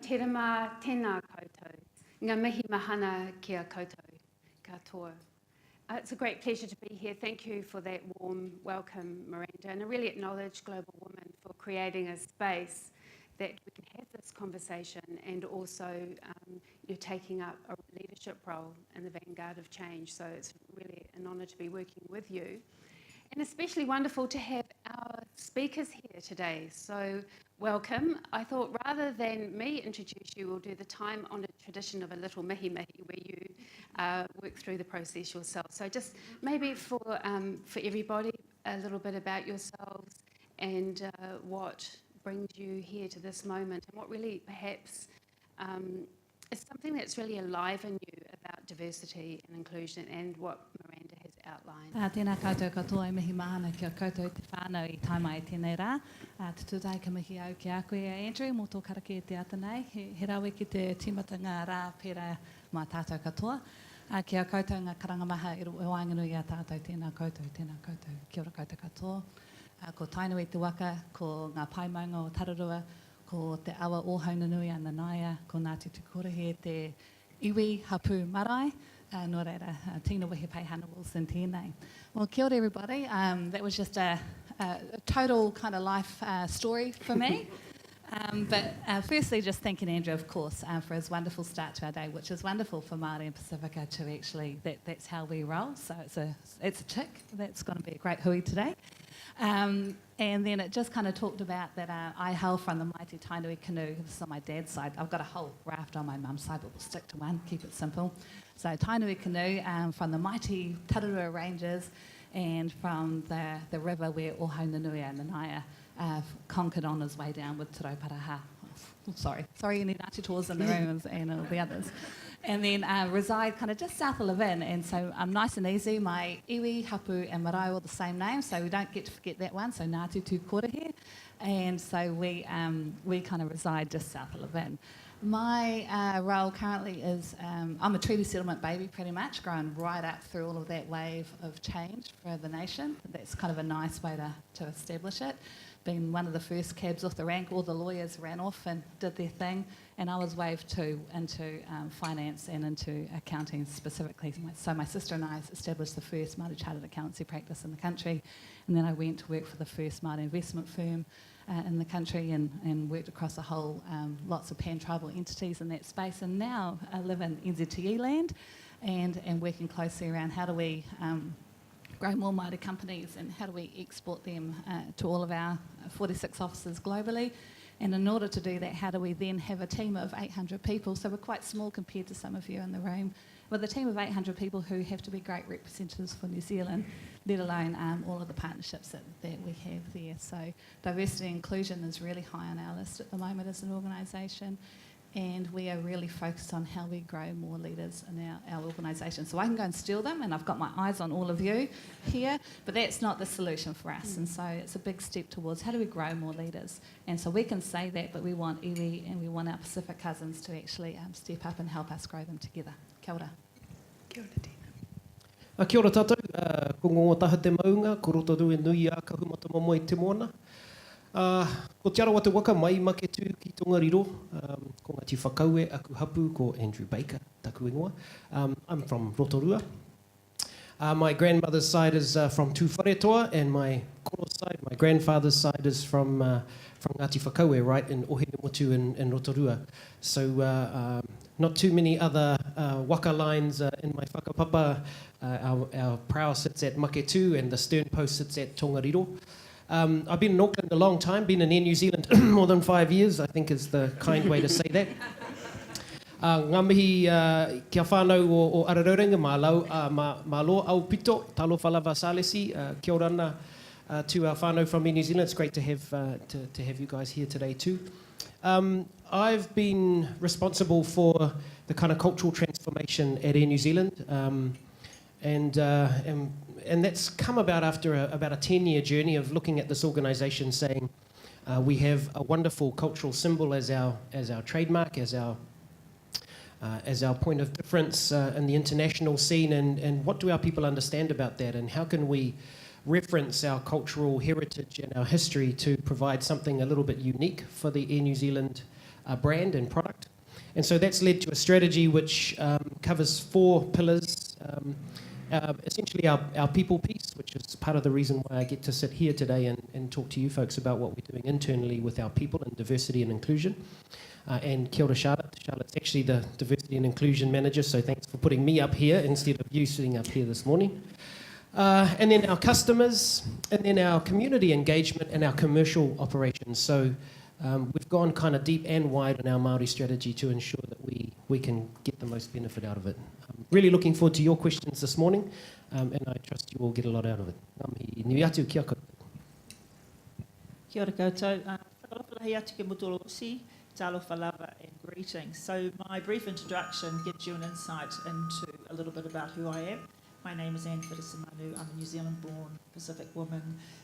Te rama tēnā koutou, ngā mihi mahana kia koutou, katoa. It's a great pleasure to be here. Thank you for that warm welcome, Miranda, and I really acknowledge Global Women for creating a space that we can have this conversation and also you're taking up a leadership role in the vanguard of change. So it's really an honour to be working with you. And especially wonderful to have our speakers here today. So welcome. I thought rather than me introduce you, we'll do the time-honoured tradition of a little mihi mihi where you work through the process yourself. So just maybe for everybody, a little bit about yourselves and what brings you here to this moment and what really perhaps is something that's really alive in you about diversity and inclusion and what Miranda has outlined. Tēnā koutou katoa e mihi mahana kia koutou te whānau I taimai tēnei rā. Te tūtai ka mihi au ki a koe Andrew, mō tō karake te atanei. He rawe ki te tīmata ngā rā pērā mā tātou katoa. Kia koutou ngā karangamaha e wānganui a tātou tēnā koutou, kia ora koutou katoa. Ko tainui te waka, ko ngā paimaunga o Tararua, ko te awa o Haunanui a Nanaia, ko Ngāti Tukorehe, te iwi hapu marae, nō reira, tīna wehe pai hana Wilson tēnei. Well, kia ora everybody. That was just a total kind of life story for me. But firstly, just thanking Andrew, of course, for his wonderful start to our day, which is wonderful for Māori and Pasifika to actually, that's how we roll. So it's a chick. That's going to be a great hui today. And then it just kind of talked about that I hail from the mighty Tainui canoe. This is on my dad's side. I've got a whole raft on my mum's side, but we'll stick to one, keep it simple. So Tainui canoe from the mighty Tararua Ranges and from the river where Ohaunanui and Nanaia conquered on his way down with Te Rauparaha. Sorry, any Ngāti Tours in the room and all the others. And then reside kind of just south of Levin, and so I'm nice and easy. My iwi, hapu and marae are the same name, so we don't get to forget that one, so Ngāti Tukorehe. And so we kind of reside just south of Levin. My role currently is, I'm a treaty settlement baby pretty much, growing right up through all of that wave of change for the nation. That's kind of a nice way to establish it. Been one of the first cabs off the rank, all the lawyers ran off and did their thing, and I was waved to into finance and into accounting specifically. So my sister and I established the first Māori chartered accountancy practice in the country, and then I went to work for the first Māori investment firm in the country and worked across a whole lots of pan-tribal entities in that space, and now I live in NZTE land and working closely around how do we grow more Māori companies and how do we export them to all of our 46 offices globally. And in order to do that, how do we then have a team of 800 people? So we're quite small compared to some of you in the room, with a team of 800 people who have to be great representatives for New Zealand, let alone all of the partnerships that we have there. So diversity and inclusion is really high on our list at the moment as an organisation. And we are really focused on how we grow more leaders in our organisation. So I can go and steal them, and I've got my eyes on all of you here, but that's not the solution for us. And so it's a big step towards how do we grow more leaders. And so we can say that, but we want iwi and we want our Pacific cousins to actually step up and help us grow them together. Kia ora. Kia ora, Tina. Kia ora tātou, ko ngō taha te maunga, ko roto rue nui a ka humata momo i te moana. Ko te arawa te waka mai make tū ki Tongariro, ko ngati whakaue aku hapu ko Andrew Baker, taku ingoa. I'm from Rotorua. My grandmother's side is from Tūwharetoa, and my koro side, my grandfather's side is from Ngati Whakaue, right in Ohinemotu in Rotorua. So not too many other waka lines in my whakapapa. Our prow sits at Maketu and the stern post sits at Tongariro. I've been in Auckland a long time, been in Air New Zealand more than 5 years, I think is the kind way to say that. Ngā mihi kia whānau o Araroringa, mā loa au pito, talo whalawa salesi, kia ora ana to our whānau from Air New Zealand. It's great to have you guys here today too. I've been responsible for the kind of cultural transformation at Air New Zealand, and that's come about after about a 10-year journey of looking at this organisation, saying we have a wonderful cultural symbol as our trademark, as our point of difference in the international scene, and what do our people understand about that, and how can we reference our cultural heritage and our history to provide something a little bit unique for the Air New Zealand brand and product. And so that's led to a strategy which covers 4 pillars. Essentially our people piece, which is part of the reason why I get to sit here today and talk to you folks about what we're doing internally with our people and diversity and inclusion. And kia ora Charlotte. Charlotte's actually the diversity and inclusion manager, so thanks for putting me up here instead of you sitting up here this morning. And then our customers, and then our community engagement and our commercial operations. So we've gone kind of deep and wide on our Māori strategy to ensure that we can get the most benefit out of it. Really looking forward to your questions this morning, and I trust you all get a lot out of it. Nui atu kia koutou. Kia ora koutou. Whakalofa atu ke mutolosi, talofa lava and greetings. So my brief introduction gives you an insight into a little bit about who I am. My name is Anne Whitisimanu. I'm a New Zealand-born Pacific woman,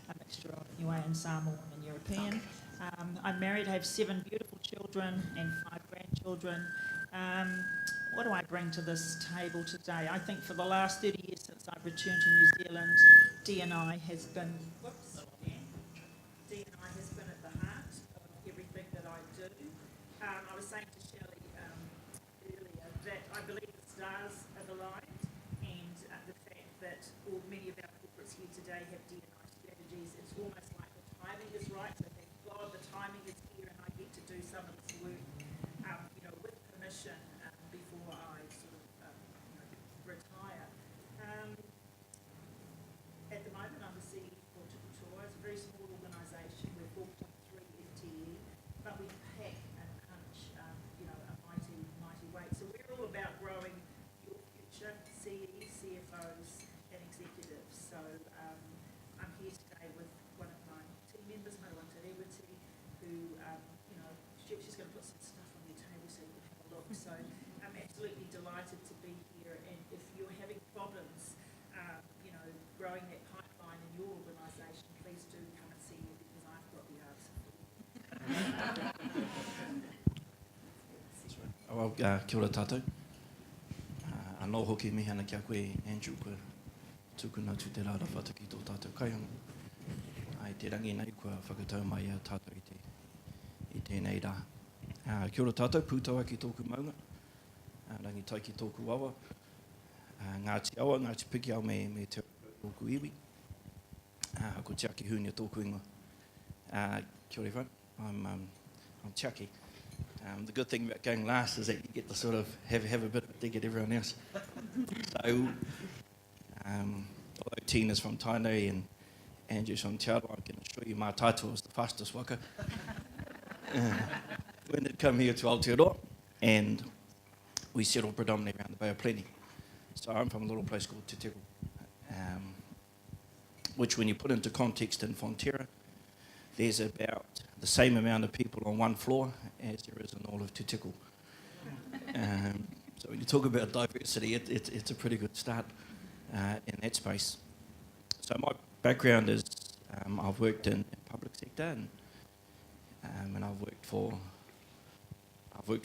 a mixture of Niuean, Samoan and European. I'm married, I have 7 beautiful children and 5 grandchildren. What do I bring to this table today? I think for the last 30 years since I've returned to New Zealand, D&I has been, D&I has been at the heart of everything that I do. I was saying to Shelley earlier that I believe the stars have aligned, and the fact that many of our corporates here today have D&I strategies, it's almost like the timing is right. So thank God the timing is here and I get to do some of this work with permission before I sort of retire. At the moment I'm the CEO for Tukutoa. It's a very small organisation. We're 4.3 FTE, but we pack and punch a mighty weight. So we're all about growing your future CEs, CFOs and executives. So I'm here today with one of my team members, Marwanta Rewati, who she's going to put some stuff on your table so you can have a look. So I'm absolutely delighted to be here, and if you're having problems growing that pipeline in your organisation, please do come and see me because I've got the answer. Well, kia ora tātou. Anō hoki mihana kia koe, Andrew, koe tūkuna tu te rāra whataki tō tātou kaianga. Ai te rangi nei kua whakatau mai a tātou i tēnei rā. Kia ora tātou, pūtaua ki tōku maunga. Rangi tai ki tōku wawa. Ngāti awa, ngāti piki au me te tōku iwi. Ko te aki hūnia tōku ingoa. Kia ora whan, I'm Chucky. The good thing about going last is that you get to sort of have a bit of a dig at everyone else. So, although Tina's from Tainui and Andrew's from Te Aroha, I can assure you my tātua was the fastest waka. When they'd come here to Aotearoa, and we settled predominantly around the Bay of Plenty. So I'm from a little place called Te Teko, which when you put into context in Fonterra, there's about the same amount of people on one floor as there is in all of Te Teko. So when you talk about diversity, it's a pretty good start in that space. So my background is I've worked in public sector and I've worked for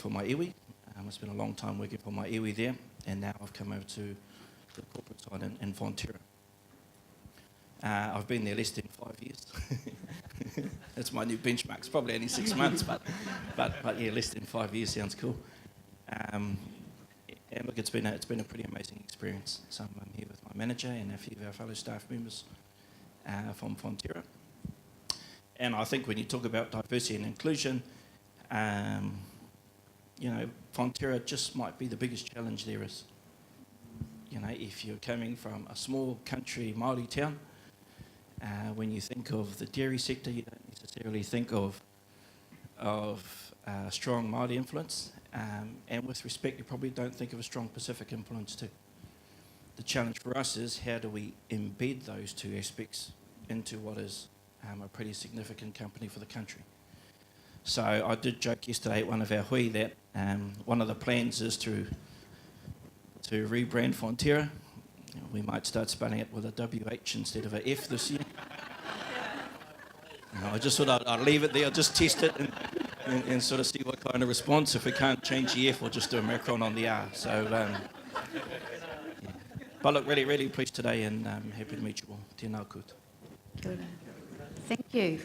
my iwi. I spent a long time working for my iwi there, and now I've come over to the corporate side in Fonterra. I've been there less than 5 years. That's my new benchmark. It's probably only 6 months, but yeah, less than 5 years sounds cool. And look, it's been a pretty amazing experience. So I'm here with my manager and a few of our fellow staff members from Fonterra. And I think when you talk about diversity and inclusion, Fonterra just might be the biggest challenge there is. If you're coming from a small country Māori town, when you think of the dairy sector, you don't necessarily think of strong Māori influence, and with respect, you probably don't think of a strong Pacific influence too. The challenge for us is how do we embed those two aspects into what is a pretty significant company for the country. So I did joke yesterday at one of our hui that one of the plans is to rebrand Fonterra. We might start spelling it with a WH instead of a F this year. I just thought I'd leave it there, just test it and sort of see what kind of response. If we can't change the F, we'll just do a macron on the R. So, yeah. But look, really, really pleased today and happy to meet you all. Tēnā koutou. Thank you.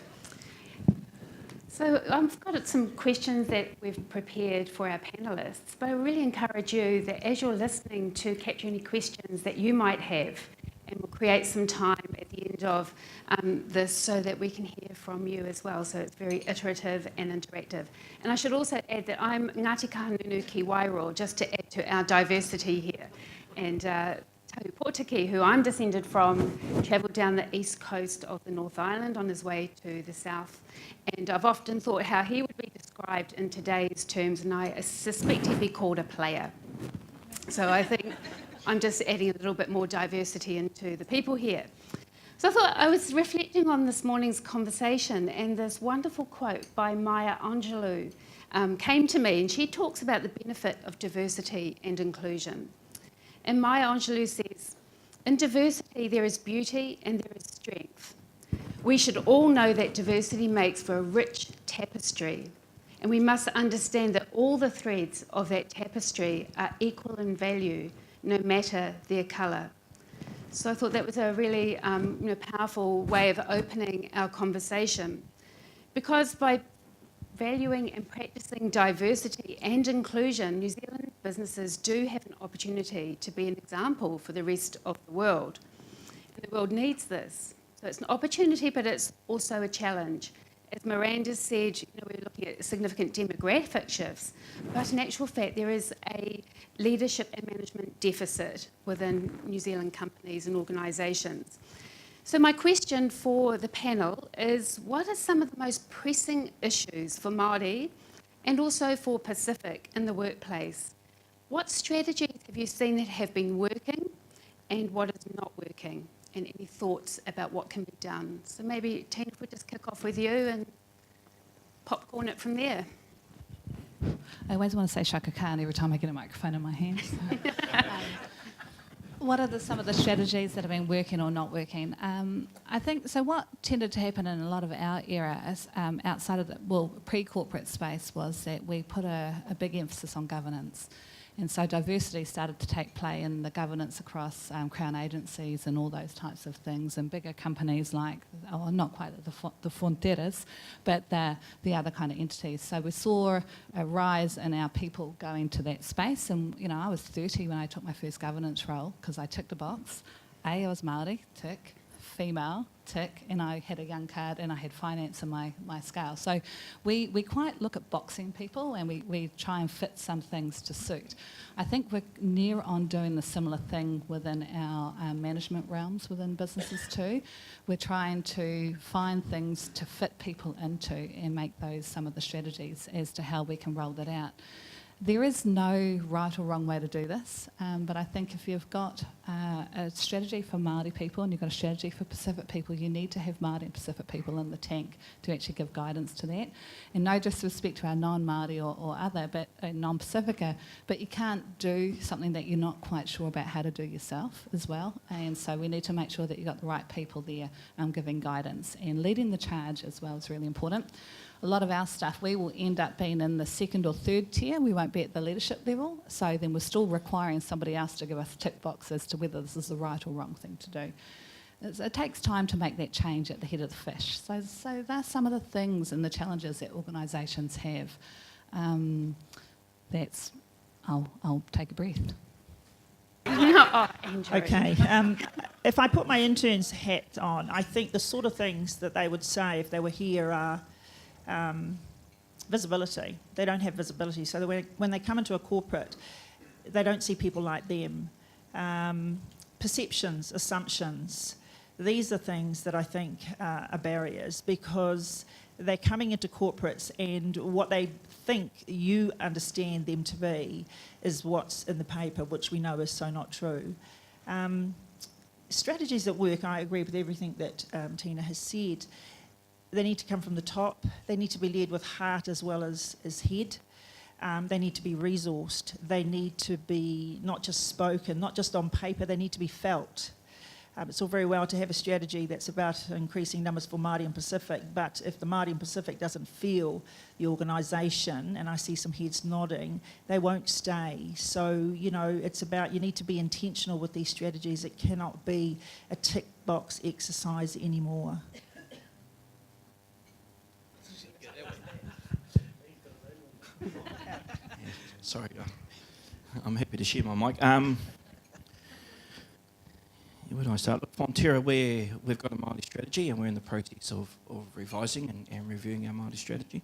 So I've got some questions that we've prepared for our panellists, but I really encourage you that as you're listening to capture any questions that you might have, and we'll create some time at the end of this so that we can hear from you as well. So it's very iterative and interactive. And I should also add that I'm Ngāti Kahungunu Ki Wairua, just to add to our diversity here. And Tau Pōtiki, who I'm descended from, travelled down the east coast of the North Island on his way to the south. And I've often thought how he would be described in today's terms, and I suspect he'd be called a player. So I think I'm just adding a little bit more diversity into the people here. So I thought I was reflecting on this morning's conversation, and this wonderful quote by Maya Angelou came to me, and she talks about the benefit of diversity and inclusion. And Maya Angelou says, "In diversity there is beauty and there is strength. We should all know that diversity makes for a rich tapestry, and we must understand that all the threads of that tapestry are equal in value, no matter their colour." So I thought that was a really powerful way of opening our conversation, because by valuing and practicing diversity and inclusion, New Zealand businesses do have an opportunity to be an example for the rest of the world. And the world needs this. So it's an opportunity, but it's also a challenge. As Miranda said, we're looking at significant demographic shifts, but in actual fact, there is a leadership and management deficit within New Zealand companies and organisations. So my question for the panel is, what are some of the most pressing issues for Māori and also for Pacific in the workplace? What strategies have you seen that have been working and what is not working? And any thoughts about what can be done? So maybe, Tina, if we just kick off with you and popcorn it from there. I always want to say Shaka Khan every time I get a microphone in my hands. What are some of the strategies that have been working or not working? I think, so what tended to happen in a lot of our eras outside of the, pre-corporate space, was that we put a big emphasis on governance. And so diversity started to take play in the governance across Crown agencies and all those types of things, and bigger companies like, not quite the Fonterras, but the other kind of entities. So we saw a rise in our people going to that space. And, I was 30 when I took my first governance role, because I ticked a box. I was Māori, tick. Female, tick, and I had a young card and I had finance in my scale. So we quite look at boxing people, and we try and fit some things to suit. I think we're near on doing the similar thing within our management realms within businesses too. We're trying to find things to fit people into and make those some of the strategies as to how we can roll that out. There is no right or wrong way to do this, but I think if you've got a strategy for Māori people and you've got a strategy for Pacific people, you need to have Māori and Pacific people in the tank to actually give guidance to that. And no disrespect to our non-Māori or other, but non-Pasifika, but you can't do something that you're not quite sure about how to do yourself as well. And so we need to make sure that you've got the right people there giving guidance, and leading the charge as well is really important. A lot of our stuff, we will end up being in the second or third tier. We won't be at the leadership level. So then we're still requiring somebody else to give us a tick box as to whether this is the right or wrong thing to do. It takes time to make that change at the head of the fish. So that's some of the things and the challenges that organisations have. I'll take a breath. Okay. If I put my intern's hat on, I think the sort of things that they would say if they were here are visibility. They don't have visibility. So when they come into a corporate, they don't see people like them. Perceptions, assumptions, these are things that I think are barriers, because they're coming into corporates and what they think you understand them to be is what's in the paper, which we know is so not true. Strategies at work, I agree with everything that Tina has said. They need to come from the top. They need to be led with heart as well as head. They need to be resourced. They need to be not just spoken, not just on paper, they need to be felt. It's all very well to have a strategy that's about increasing numbers for Māori and Pacific, but if the Māori and Pacific doesn't feel the organisation, and I see some heads nodding, they won't stay. So, it's about, you need to be intentional with these strategies. It cannot be a tick box exercise anymore. Sorry, I'm happy to share my mic. Where do I start? Look, Fonterra, we've got a Māori strategy and we're in the process of revising and reviewing our Māori strategy.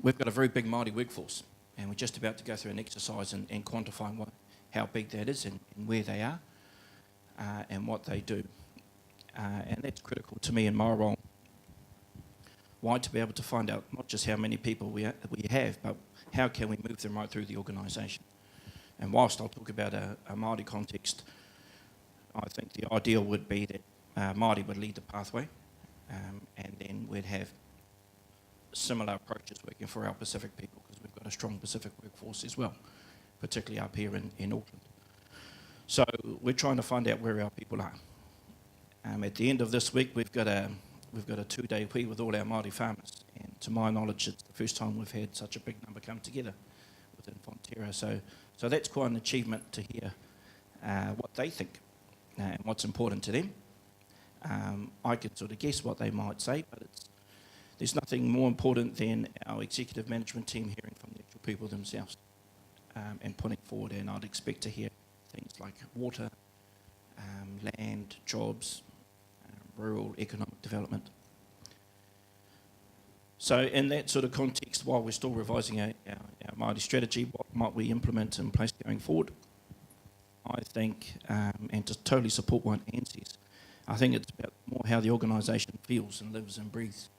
We've got a very big Māori workforce and we're just about to go through an exercise and quantifying how big that is and where they are and what they do. And that's critical to me in my role. Why? To be able to find out not just how many people we have, but how can we move them right through the organisation. And whilst I'll talk about a Māori context, I think the ideal would be that Māori would lead the pathway and then we'd have similar approaches working for our Pacific people because we've got a strong Pacific workforce as well, particularly up here in Auckland. So we're trying to find out where our people are. At the end of this week, we've got a 2-day hui with all our Māori farmers, and to my knowledge, it's the first time we've had such a big number come together within Fonterra. So that's quite an achievement to hear what they think and what's important to them. I can sort of guess what they might say, but there's nothing more important than our executive management team hearing from the actual people themselves and putting forward, and I'd expect to hear things like water, land, jobs, rural economic development. So in that sort of context, while we're still revising our Māori strategy, what might we implement in place going forward? I think, and to totally support what Anne says, I think it's about more how the organisation feels and lives and breathes.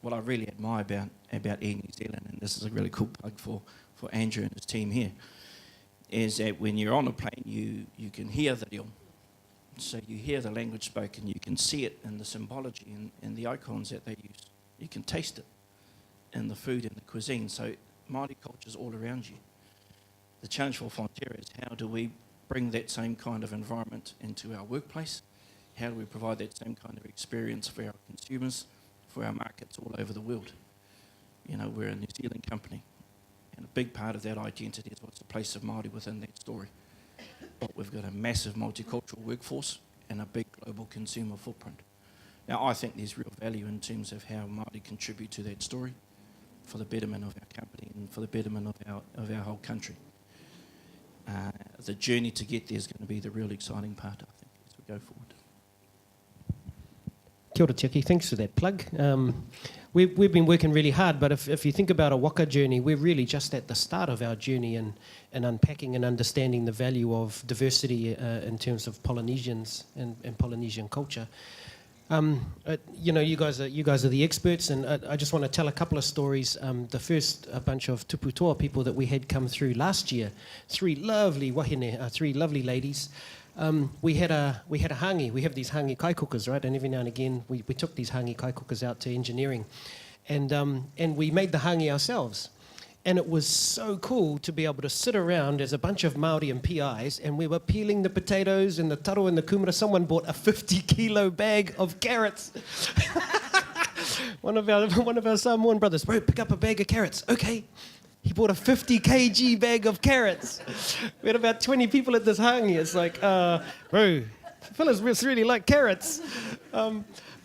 What I really admire about Air New Zealand, and this is a really cool plug for Andrew and his team here, is that when you're on a plane, you can hear the reo. So you hear the language spoken, you can see it in the symbology and the icons that they use. You can taste it in the food and the cuisine. So Māori culture is all around you. The challenge for Fonterra is how do we bring that same kind of environment into our workplace? How do we provide that same kind of experience for our consumers, for our markets all over the world? You know, we're a New Zealand company, and a big part of that identity is what's the place of Māori within that story. But we've got a massive multicultural workforce and a big global consumer footprint. Now, I think there's real value in terms of how Māori contribute to that story for the betterment of our company and for the betterment of our whole country. The journey to get there is going to be the real exciting part, I think, as we go forward. Kia ora, Tiki. Thanks for that plug. We've been working really hard, but if you think about a waka journey, we're really just at the start of our journey in unpacking and understanding the value of diversity in terms of Polynesians and Polynesian culture. You know, you guys are the experts, and I just want to tell a couple of stories. The first, a bunch of tuputoa people that we had come through last year, three lovely wahine, three lovely ladies. We had a hangi. We have these hangi kaikokas, right? And every now and again, we took these hangi kaikokas out to engineering, and we made the hangi ourselves. And it was so cool to be able to sit around as a bunch of Māori and PIs, and we were peeling the potatoes and the taro and the kumara. Someone bought a 50-kilo bag of carrots. one of our Samoan brothers, bro, pick up a bag of carrots. Okay. He bought a 50 kg bag of carrots. We had about 20 people at this hangi. It's like, bro, fellas really like carrots.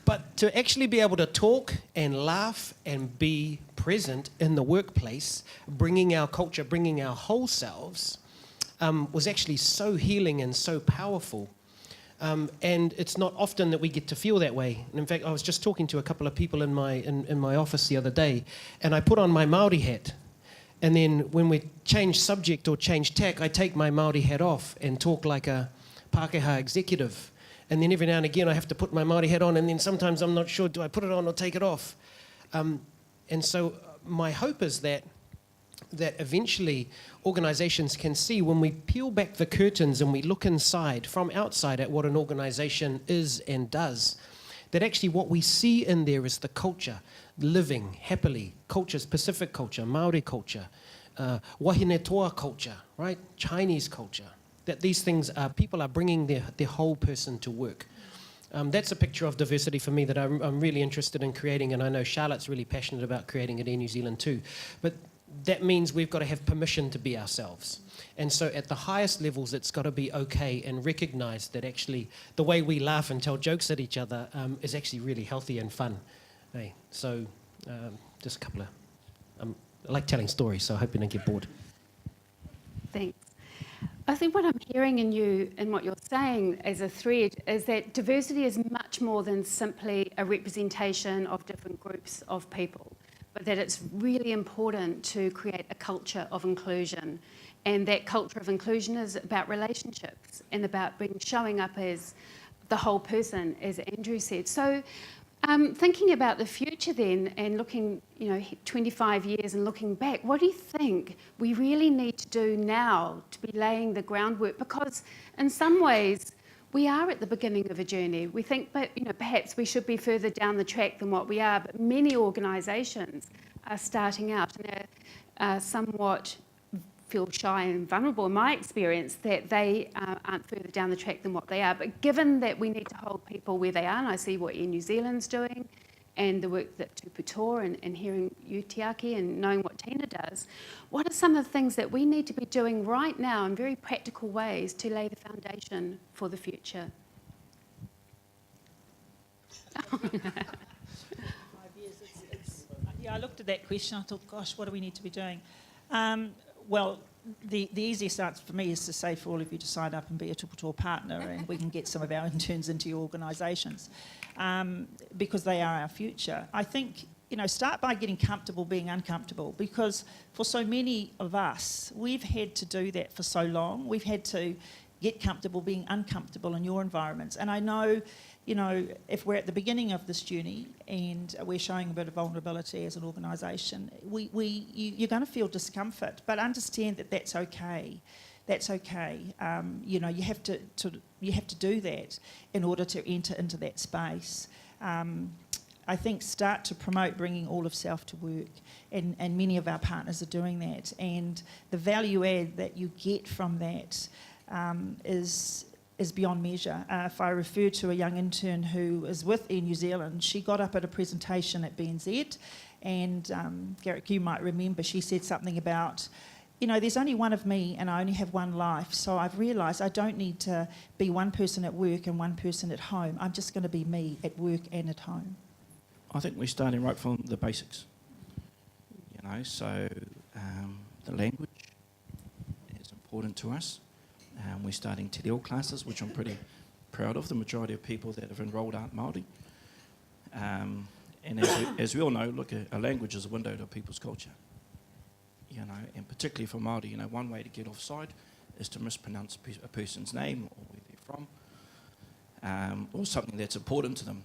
But to actually be able to talk and laugh and be present in the workplace, bringing our culture, bringing our whole selves, was actually so healing and so powerful. And it's not often that we get to feel that way. And in fact, I was just talking to a couple of people in my office the other day, and I put on my Māori hat. And then when we change subject or change tack, I take my Māori hat off and talk like a Pākehā executive. And then every now and again, I have to put my Māori hat on, and then sometimes I'm not sure, do I put it on or take it off? And so my hope is that eventually organizations can see, when we peel back the curtains and we look inside, from outside, at what an organization is and does, that actually what we see in there is the culture, living happily, cultures, Pacific culture, Māori culture, wahine toa culture, right? Chinese culture. That these things are, people are bringing their whole person to work. That's a picture of diversity for me that I'm really interested in creating, and I know Charlotte's really passionate about creating at Air New Zealand too. But that means we've got to have permission to be ourselves. And so at the highest levels, it's got to be okay and recognize that actually the way we laugh and tell jokes at each other is actually really healthy and fun. Hey, so Just a couple of... I like telling stories, so I hope you don't get bored. Thanks. I think what I'm hearing in you and what you're saying as a thread is that diversity is much more than simply a representation of different groups of people, but that it's really important to create a culture of inclusion. And that culture of inclusion is about relationships and about showing up as the whole person, as Andrew said. So thinking about the future then and looking, 25 years and looking back, what do you think we really need to do now to be laying the groundwork? Because in some ways, we are at the beginning of a journey. We think, but perhaps we should be further down the track than what we are, but many organisations are starting out and are somewhat feel shy and vulnerable, in my experience, that they aren't further down the track than what they are. But given that we need to hold people where they are, and I see what Air New Zealand's doing, and the work that Tuputoa and hearing you, Tiaki, and knowing what Tina does, what are some of the things that we need to be doing right now in very practical ways to lay the foundation for the future? 5 years, I looked at that question, I thought, gosh, what do we need to be doing? Well, the easiest answer for me is to say for all of you to sign up and be a Tuputoa partner, and we can get some of our interns into your organisations, because they are our future. I think, start by getting comfortable being uncomfortable, because for so many of us, we've had to do that for so long. We've had to get comfortable being uncomfortable in your environments. And I know, if we're at the beginning of this journey and we're showing a bit of vulnerability as an organisation, you're going to feel discomfort, but understand that that's okay. That's okay. You have to do that in order to enter into that space. I think start to promote bringing all of self to work, and many of our partners are doing that. And the value add that you get from that is beyond measure. If I refer to a young intern who is with Air New Zealand, she got up at a presentation at BNZ, and Garrick, you might remember, she said something about, there's only one of me and I only have one life, so I've realised I don't need to be one person at work and one person at home. I'm just going to be me at work and at home. I think we're starting right from the basics. So the language is important to us. We're starting te reo classes, which I'm pretty proud of. The majority of people that have enrolled aren't Māori. And as we all know, look, a language is a window to people's culture. And particularly for Māori, one way to get offside is to mispronounce a person's name or where they're from, or something that's important to them.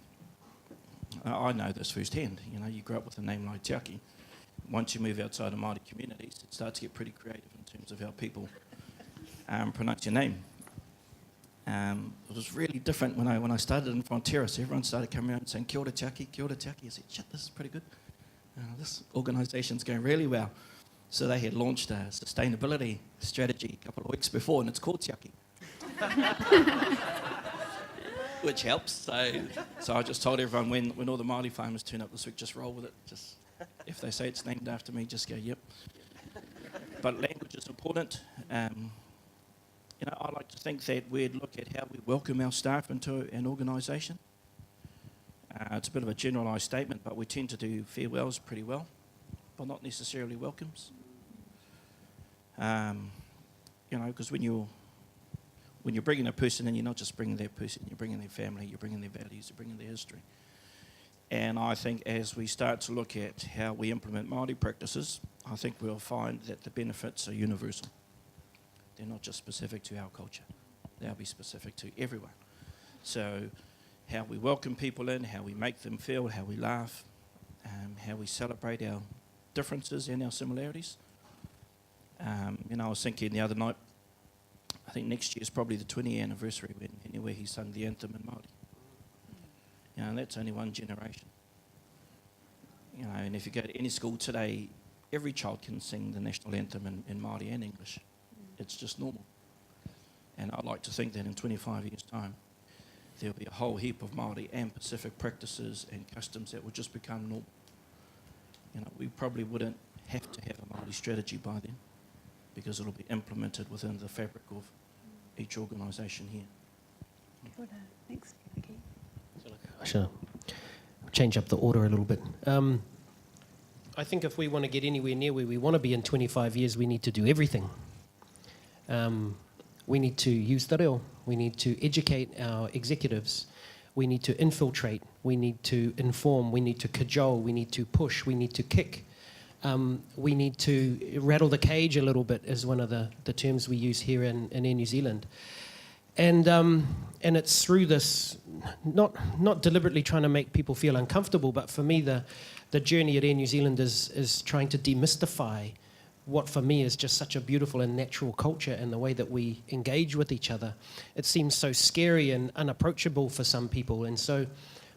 I know this firsthand. You grow up with a name like Tiaki. Once you move outside of Māori communities, it starts to get pretty creative in terms of how people pronounce your name. It was really different when I started in Fonterra, so everyone started coming around and saying, kia ora Tiaki, kia ora Tiaki. I said, shit, this is pretty good. This organisation's going really well. So they had launched a sustainability strategy a couple of weeks before, and it's called Tiaki. Which helps. So I just told everyone when all the Māori farmers turn up this week, just roll with it. Just if they say it's named after me, just go, yep. But language is important. I like to think that we'd look at how we welcome our staff into an organisation. It's a bit of a generalised statement, but we tend to do farewells pretty well, but not necessarily welcomes. Because when you're bringing a person in, you're not just bringing that person, you're bringing their family, you're bringing their values, you're bringing their history. And I think as we start to look at how we implement Māori practices, I think we'll find that the benefits are universal. They're not just specific to our culture. They'll be specific to everyone. So how we welcome people in, how we make them feel, how we laugh, how we celebrate our differences and our similarities. I was thinking the other night, I think next year is probably the 20th anniversary where he sung the anthem in Māori. And that's only one generation. And if you go to any school today, every child can sing the national anthem in Māori and English. It's just normal. And I'd like to think that in 25 years' time, there'll be a whole heap of Māori and Pacific practices and customs that will just become normal. We probably wouldn't have to have a Māori strategy by then, because it'll be implemented within the fabric of each organisation here. Thanks, Tiaki. I should change up the order a little bit. I think if we want to get anywhere near where we want to be in 25 years, we need to do everything. We need to use te reo. We need to educate our executives. We need to infiltrate. We need to inform. We need to cajole. We need to push. We need to kick. We need to rattle the cage a little bit, is one of the terms we use here in Air New Zealand. And it's through this, not deliberately trying to make people feel uncomfortable, but for me, the journey at Air New Zealand is trying to demystify what for me is just such a beautiful and natural culture and the way that we engage with each other. It seems so scary and unapproachable for some people. And so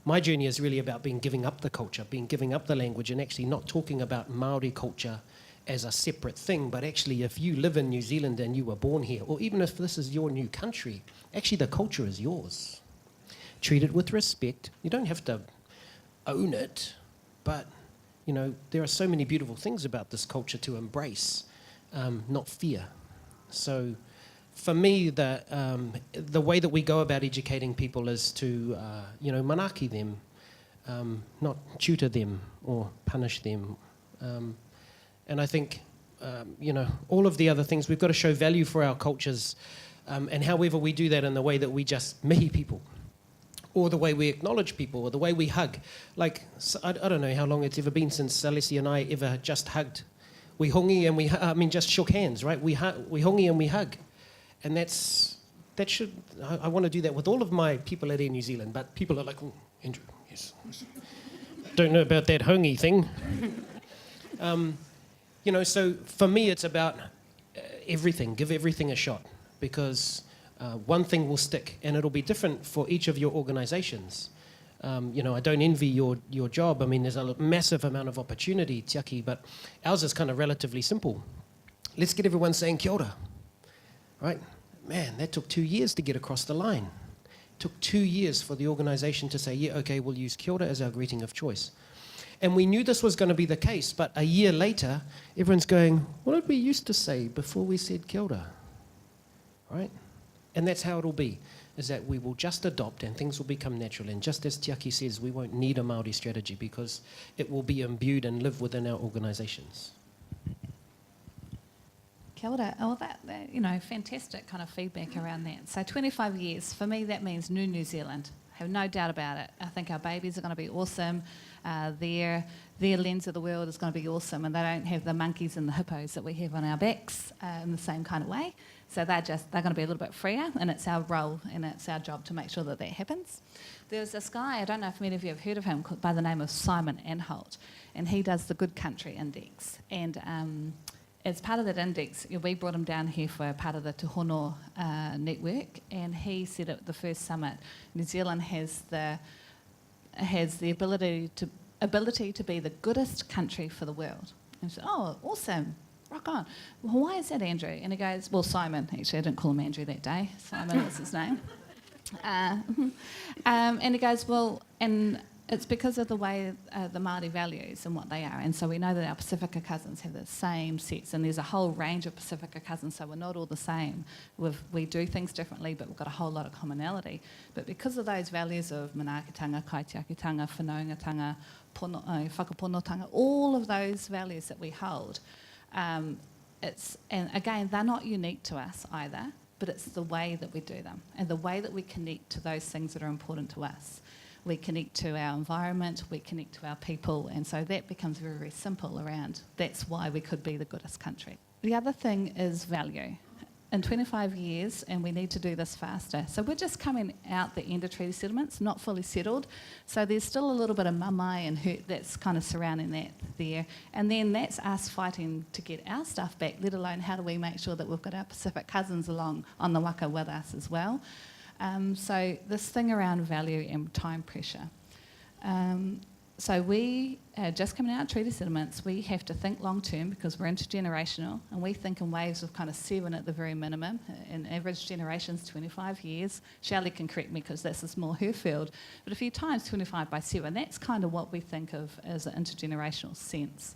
my journey is really about giving up the culture, giving up the language, and actually not talking about Māori culture as a separate thing, but actually if you live in New Zealand and you were born here, or even if this is your new country, actually the culture is yours. Treat it with respect. You don't have to own it, but you know, there are so many beautiful things about this culture to embrace, not fear. So for me, the way that we go about educating people is to, manaki them, not tutor them or punish them. And I think, all of the other things, we've got to show value for our cultures, and however we do that in the way that we just mihi people, or the way we acknowledge people, or the way we hug. Like, I don't know how long it's ever been since Alessi and I ever just hugged. We hongi and just shook hands, right? We hongi and we hug. And I want to do that with all of my people at Air New Zealand, but people are like, oh, Andrew, yes. Don't know about that hongi thing. So for me, it's about everything. Give everything a shot, because one thing will stick, and it'll be different for each of your organisations. I don't envy your job. I mean, there's a massive amount of opportunity, tiaki, but ours is kind of relatively simple. Let's get everyone saying kia ora, right? Man, that took 2 years to get across the line. It took 2 years for the organisation to say, yeah, okay, we'll use kia ora as our greeting of choice. And we knew this was going to be the case, but a year later, everyone's going, what did we used to say before we said kia ora? Right? And that's how it'll be, is that we will just adopt and things will become natural. And just as Tiaki says, we won't need a Māori strategy because it will be imbued and live within our organisations. Kia ora. Oh, that, fantastic kind of feedback around that. So 25 years, for me, that means New Zealand. I have no doubt about it. I think our babies are going to be awesome. Their lens of the world is going to be awesome, and they don't have the monkeys and the hippos that we have on our backs in the same kind of way. So they're going to be a little bit freer, and it's our role and it's our job to make sure that happens. There's this guy, I don't know if many of you have heard of him, by the name of Simon Anholt, and he does the Good Country Index. And as part of that index, we brought him down here for part of the Tuhono network, and he said at the first summit, New Zealand has the ability to be the goodest country for the world. And I said, oh, awesome. Rock on. Well, why is that, Andrew? And he goes, well, Simon. Actually, I didn't call him Andrew that day. Simon was his name. And he goes, well, and it's because of the way the Māori values and what they are. And so we know that our Pasifika cousins have the same sets, and there's a whole range of Pasifika cousins, so we're not all the same. We do things differently, but we've got a whole lot of commonality. But because of those values of manaakitanga, kaitiakitanga, whanaungatanga, whakaponotanga, all of those values that we hold, and again, they're not unique to us either, but it's the way that we do them and the way that we connect to those things that are important to us. We connect to our environment, we connect to our people, and so that becomes very, very simple around that's why we could be the goodest country. The other thing is value. In 25 years, and we need to do this faster. So we're just coming out the end of treaty settlements, not fully settled. So there's still a little bit of mamai and hurt that's kind of surrounding that there. And then that's us fighting to get our stuff back, let alone how do we make sure that we've got our Pacific cousins along on the waka with us as well. So this thing around value and time pressure. So we, just coming out of treaty settlements, we have to think long term because we're intergenerational, and we think in waves of kind of 7 at the very minimum. In average generations, 25 years. Shelley can correct me because this is more her field. But if you times 25 by 7, that's kind of what we think of as an intergenerational sense.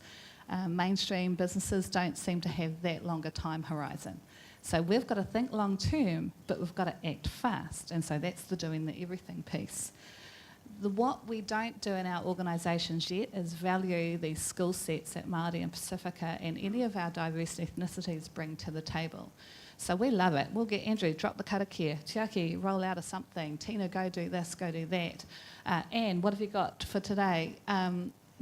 Mainstream businesses don't seem to have that longer time horizon. So we've got to think long term, but we've got to act fast. And so that's the doing the everything piece. What we don't do in our organisations yet is value these skill sets that Māori and Pasifika and any of our diverse ethnicities bring to the table. So we love it. We'll get Andrew, drop the karakia, Tiaki, roll out of something, Tina, go do this, go do that. And what have you got for today?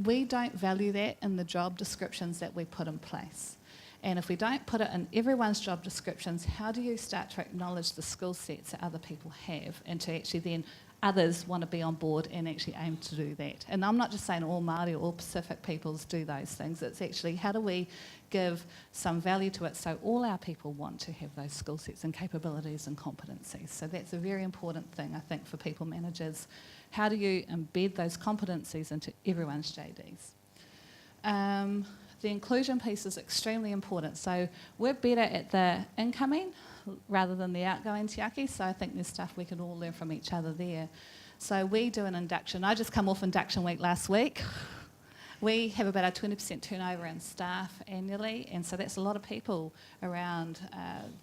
We don't value that in the job descriptions that we put in place. And if we don't put it in everyone's job descriptions, how do you start to acknowledge the skill sets that other people have and to actually then others want to be on board and actually aim to do that? And I'm not just saying all Māori or all Pacific peoples do those things. It's actually how do we give some value to it so all our people want to have those skill sets and capabilities and competencies. So that's a very important thing, I think, for people managers. How do you embed those competencies into everyone's JDs? The inclusion piece is extremely important. So we're better at the incoming rather than the outgoing tiaki. So I think there's stuff we can all learn from each other there. So we do an induction. I just come off induction week last week. We have about a 20% turnover in staff annually, and so that's a lot of people around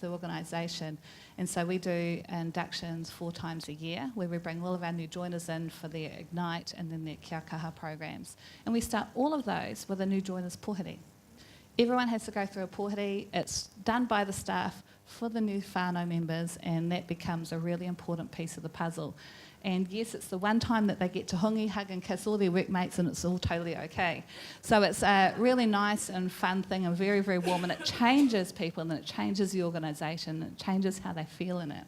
the organisation. And so we do inductions 4 times a year, where we bring all of our new joiners in for their Ignite and then their Kia Kaha programs. And we start all of those with a new joiners pōhiri. Everyone has to go through a pōhiri. It's done by the staff for the new whānau members, and that becomes a really important piece of the puzzle. And yes, it's the one time that they get to hungi, hug and kiss all their workmates, and it's all totally okay. So it's a really nice and fun thing and very, very warm, and it changes people and it changes the organisation, it changes how they feel in it.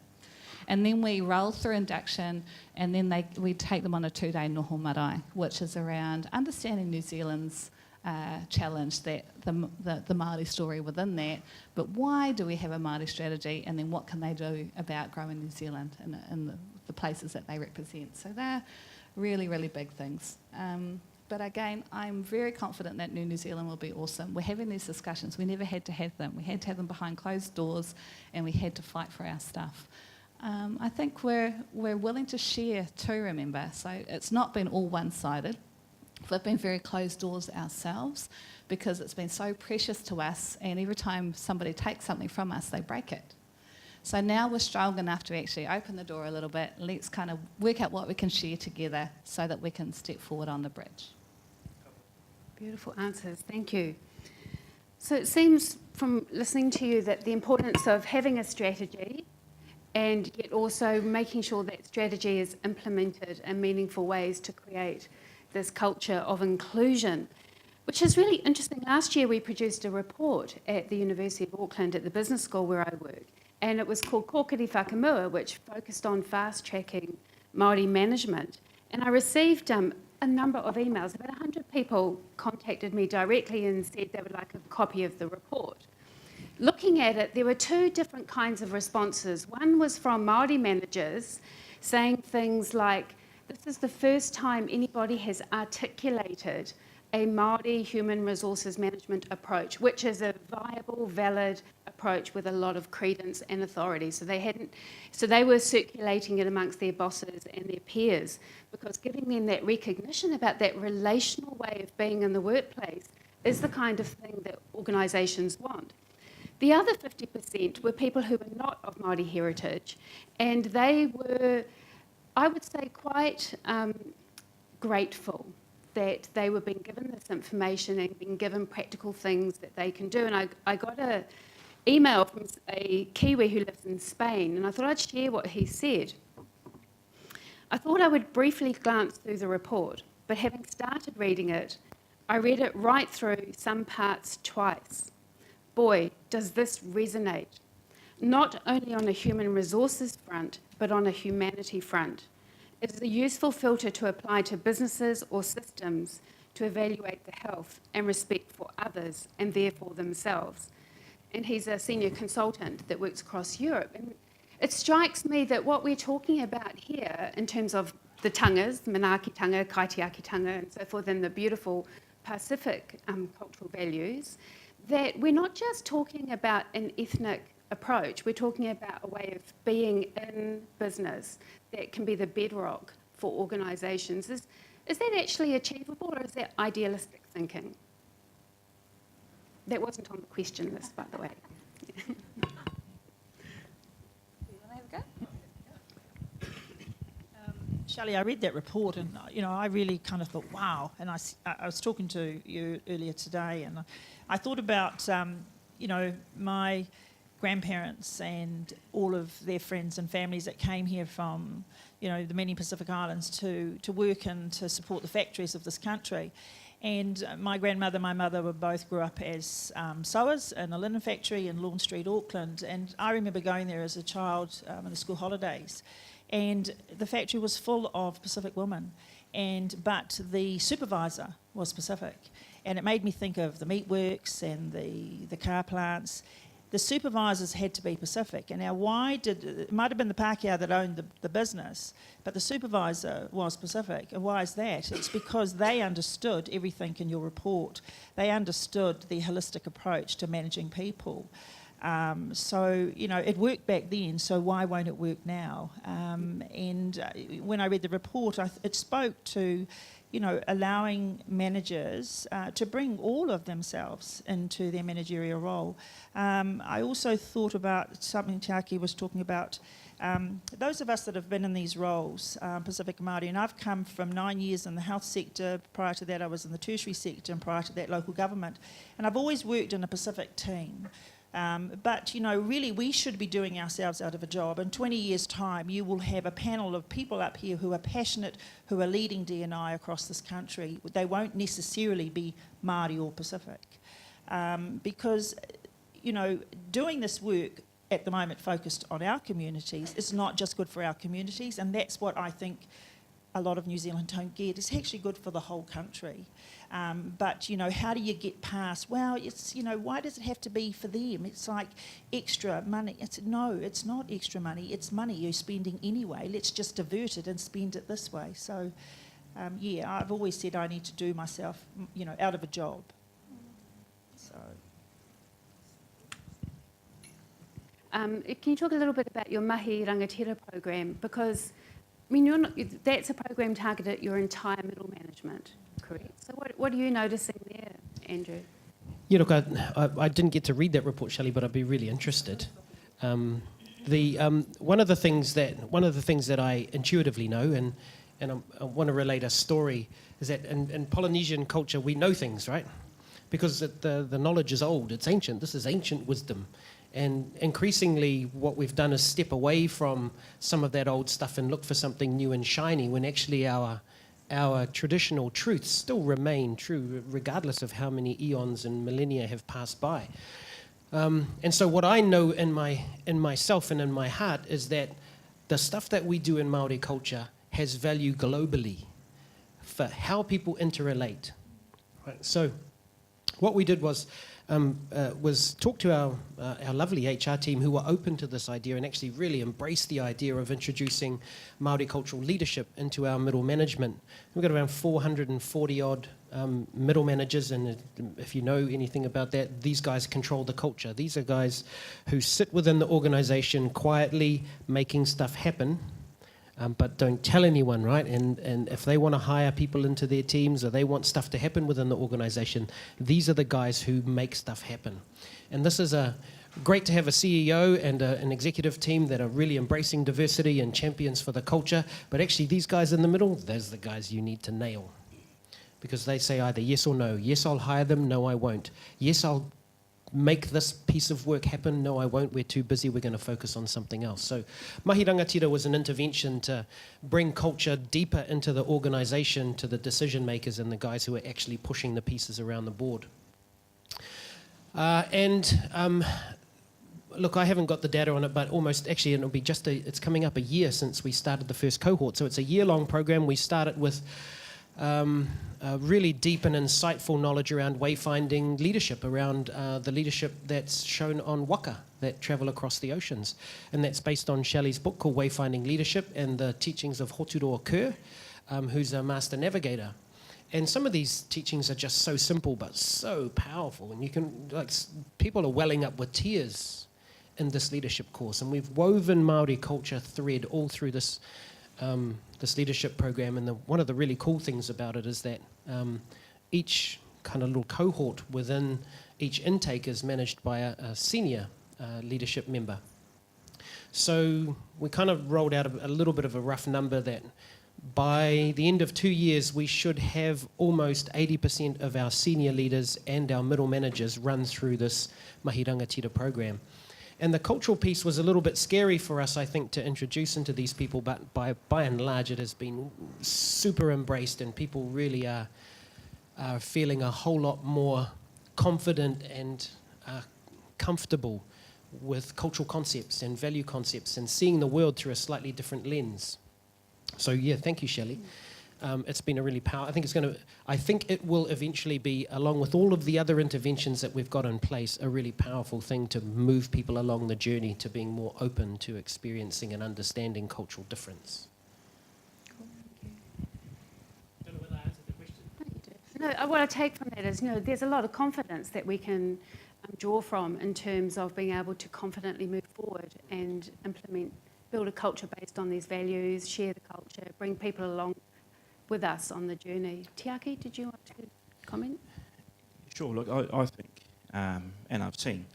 And then we roll through induction, and then we take them on a 2-day noho marae, which is around understanding New Zealand's challenge, that the Māori story within that, but why do we have a Māori strategy, and then what can they do about growing New Zealand in the places that they represent. So they're really, really big things. But again, I'm very confident that New Zealand will be awesome. We're having these discussions. We never had to have them. We had to have them behind closed doors, and we had to fight for our stuff. I think we're willing to share too, remember. So it's not been all one-sided. We've been very closed doors ourselves because it's been so precious to us, and every time somebody takes something from us, they break it. So now we're strong enough to actually open the door a little bit. Let's kind of work out what we can share together so that we can step forward on the bridge. Beautiful answers, thank you. So it seems from listening to you that the importance of having a strategy and yet also making sure that strategy is implemented in meaningful ways to create this culture of inclusion, which is really interesting. Last year we produced a report at the University of Auckland at the business school where I work, and it was called Kōkiri Whakamua, which focused on fast-tracking Māori management. And I received a number of emails. About 100 people contacted me directly and said they would like a copy of the report. Looking at it, there were 2 different kinds of responses. One was from Māori managers saying things like, this is the first time anybody has articulated a Māori human resources management approach, which is a viable, valid approach with a lot of credence and authority. So they were circulating it amongst their bosses and their peers, because giving them that recognition about that relational way of being in the workplace is the kind of thing that organisations want. The other 50% were people who were not of Māori heritage, and they were, I would say, quite grateful that they were being given this information and being given practical things that they can do. And I got an email from a Kiwi who lives in Spain, and I thought I'd share what he said. I thought I would briefly glance through the report, but having started reading it, I read it right through, some parts twice. Boy, does this resonate. Not only on a human resources front, but on a humanity front. It is a useful filter to apply to businesses or systems to evaluate the health and respect for others and therefore themselves. And he's a senior consultant that works across Europe. And it strikes me that what we're talking about here in terms of the tangas, manaakitanga, kaitiakitanga and so forth, and the beautiful Pacific cultural values, that we're not just talking about an ethnic approach, we're talking about a way of being in business that can be the bedrock for organisations. Is that actually achievable, or is that idealistic thinking? That wasn't on the question list, by the way. You want to have a go? Shelley, I read that report and, I really kind of thought, wow. And I was talking to you earlier today and I thought about, my grandparents and all of their friends and families that came here from, the many Pacific Islands to work and to support the factories of this country. And my grandmother and my mother both grew up as sewers in a linen factory in Lawn Street, Auckland. And I remember going there as a child in the school holidays. And the factory was full of Pacific women, but the supervisor was Pacific. And it made me think of the meatworks and the car plants. The supervisors had to be Pacific. And now it might have been the Pākehā that owned the business, but the supervisor was Pacific. And why is that? It's because they understood everything in your report. They understood the holistic approach to managing people. It worked back then, so why won't it work now? When I read the report, it spoke to, allowing managers to bring all of themselves into their managerial role. I also thought about something Tiaki was talking about. Those of us that have been in these roles, Pasifika Māori, and I've come from 9 years in the health sector. Prior to that, I was in the tertiary sector, and prior to that, local government. And I've always worked in a Pacific team. But really we should be doing ourselves out of a job. In 20 years' time, you will have a panel of people up here who are passionate, who are leading D&I across this country. They won't necessarily be Māori or Pacific. Because, doing this work at the moment focused on our communities is not just good for our communities, and that's what I think a lot of New Zealand don't get. It's actually good for the whole country. But how do you get past, well, it's, why does it have to be for them? It's like extra money. No, it's not extra money. It's money you're spending anyway. Let's just divert it and spend it this way. So, I've always said I need to do myself, out of a job. So. Can you talk a little bit about your Mahi Rangatira program? Because, that's a program targeted at your entire middle management, correct? So what are you noticing there, Andrew? Yeah, look, I didn't get to read that report, Shelley, but I'd be really interested. One of the things that I intuitively know, and I want to relate a story, is that in Polynesian culture we know things, right? Because the knowledge is old, it's ancient. This is ancient wisdom. And increasingly what we've done is step away from some of that old stuff and look for something new and shiny, when actually our traditional truths still remain true regardless of how many eons and millennia have passed by. And so what I know in myself and in my heart is that the stuff that we do in Māori culture has value globally for how people interrelate. Right? So what we did was talk to our lovely HR team who were open to this idea and actually really embraced the idea of introducing Māori cultural leadership into our middle management. We've got around 440 odd middle managers, and if you know anything about that, these guys control the culture. These are guys who sit within the organisation quietly making stuff happen, but don't tell anyone, right? And if they want to hire people into their teams or they want stuff to happen within the organisation, these are the guys who make stuff happen. And this is great to have a CEO and an executive team that are really embracing diversity and champions for the culture, but actually these guys in the middle, those are the guys you need to nail. Because they say either yes or no. Yes, I'll hire them. No, I won't. Yes, I'll make this piece of work happen. No, I won't. We're too busy. We're going to focus on something else. So Mahi Rangatira was an intervention to bring culture deeper into the organisation, to the decision makers and the guys who are actually pushing the pieces around the board. Look, I haven't got the data on it, but almost, actually, it'll be it's coming up a year since we started the first cohort. So it's a year-long program. We started with really deep and insightful knowledge around wayfinding leadership, around the leadership that's shown on waka that travel across the oceans. And that's based on Shelley's book called Wayfinding Leadership and the teachings of Hoturo Kerr, who's a master navigator. And some of these teachings are just so simple but so powerful. And you can, people are welling up with tears in this leadership course. And we've woven Māori culture thread all through this this leadership program, and one of the really cool things about it is that each kind of little cohort within each intake is managed by a senior leadership member. So we kind of rolled out a little bit of a rough number that by the end of 2 years, we should have almost 80% of our senior leaders and our middle managers run through this Mahi Rangatira program. And the cultural piece was a little bit scary for us, I think, to introduce into these people, but by and large it has been super embraced, and people really are feeling a whole lot more confident and comfortable with cultural concepts and value concepts and seeing the world through a slightly different lens. So yeah, thank you, Shelley. It's been a really powerful. I think it will eventually be, along with all of the other interventions that we've got in place, a really powerful thing to move people along the journey to being more open to experiencing and understanding cultural difference. Cool, thank you. I don't know whether I answered the question. No, you do. No, what I take from that is, there's a lot of confidence that we can draw from in terms of being able to confidently move forward and build a culture based on these values, share the culture, bring people along with us on the journey. Tiaki, did you want to comment? Sure, look, I think, and I've seen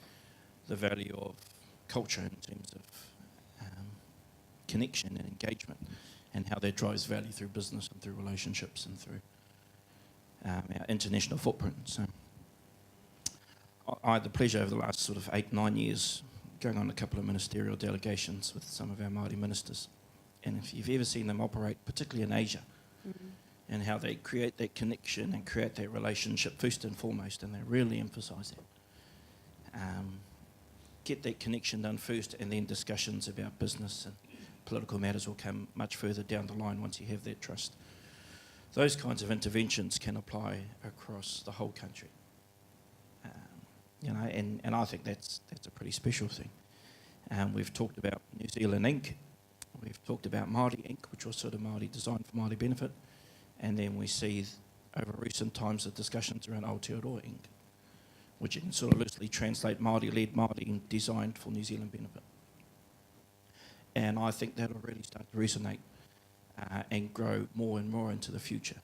the value of culture in terms of connection and engagement, and how that drives value through business and through relationships and through our international footprint. So I had the pleasure over the last sort of 8-9 years going on a couple of ministerial delegations with some of our Māori ministers. And if you've ever seen them operate, particularly in Asia, and how they create that connection and create that relationship first and foremost, and they really emphasise that. Get that connection done first, and then discussions about business and political matters will come much further down the line once you have that trust. Those kinds of interventions can apply across the whole country. And I think that's a pretty special thing. We've talked about New Zealand Inc. We've talked about Māori Inc., which was sort of Māori designed for Māori benefit. And then we see over recent times the discussions around Aotearoa Inc., which you can sort of loosely translate Māori-led, Māori designed for New Zealand benefit. And I think that'll really start to resonate and grow more and more into the future.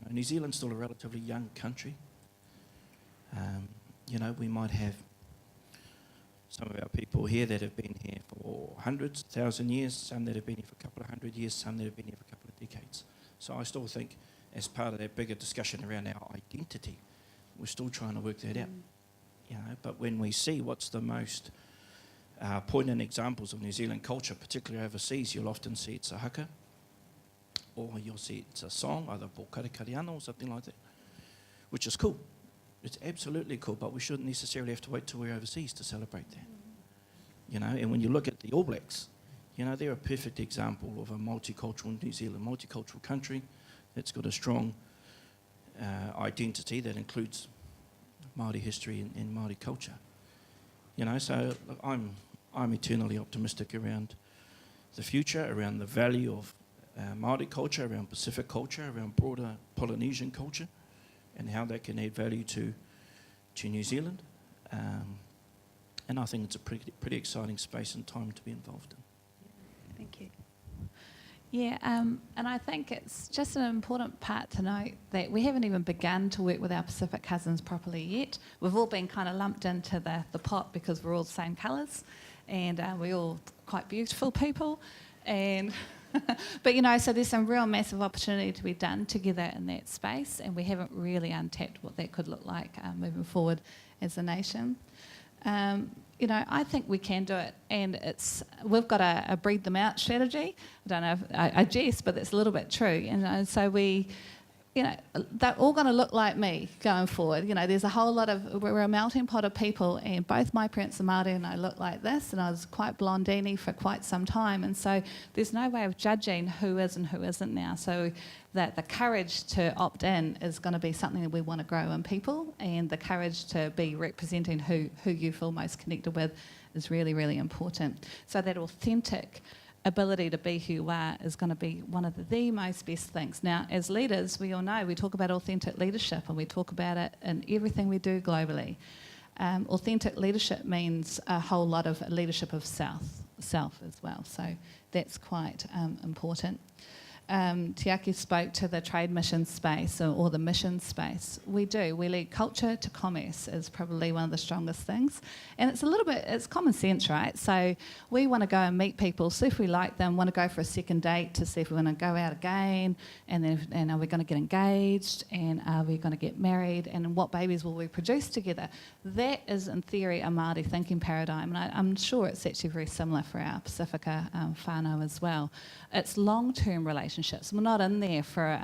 New Zealand's still a relatively young country. We might have some of our people here that have been here for hundreds, 1,000 years, some that have been here for a couple of hundred years, some that have been here for a couple of decades. So I still think, as part of that bigger discussion around our identity, we're still trying to work that out. But when we see what's the most poignant examples of New Zealand culture, particularly overseas, you'll often see it's a haka, or you'll see it's a song, either Pokare Kariana or something like that, which is cool. It's absolutely cool, but we shouldn't necessarily have to wait till we're overseas to celebrate that. And when you look at the All Blacks, they're a perfect example of a multicultural New Zealand, multicultural country that's got a strong identity that includes Māori history and Māori culture. So look, I'm eternally optimistic around the future, around the value of Māori culture, around Pacific culture, around broader Polynesian culture, and how that can add value to New Zealand. And I think it's a pretty exciting space and time to be involved in. Thank you. Yeah, and I think it's just an important part to note that we haven't even begun to work with our Pacific cousins properly yet. We've all been kind of lumped into the pot because we're all the same colours, and we're all quite beautiful people. And but so there's some real massive opportunity to be done together in that space, and we haven't really untapped what that could look like moving forward as a nation. I think we can do it, and we've got a breed them out strategy. I don't know if I jest, but it's a little bit true. And so they're all going to look like me going forward. There's a whole lot we're a melting pot of people, and both my parents are Māori and I look like this, and I was quite blondini for quite some time, and so there's no way of judging who is and who isn't now. So that the courage to opt in is going to be something that we want to grow in people, and the courage to be representing who you feel most connected with is really, really important. So that authentic ability to be who you are is going to be one of the most best things. Now, as leaders, we all know we talk about authentic leadership, and we talk about it in everything we do globally. Authentic leadership means a whole lot of leadership of self as well, so that's quite important. Tiaki spoke to the trade mission space or the mission space. We do. We lead culture to commerce is probably one of the strongest things. And it's common sense, right? So we want to go and meet people, see if we like them, want to go for a second date to see if we want to go out again, and are we going to get engaged, and are we going to get married, and what babies will we produce together? That is, in theory, a Māori thinking paradigm, and I'm sure it's actually very similar for our Pasifika whānau as well. It's long-term relationships. We're not in there for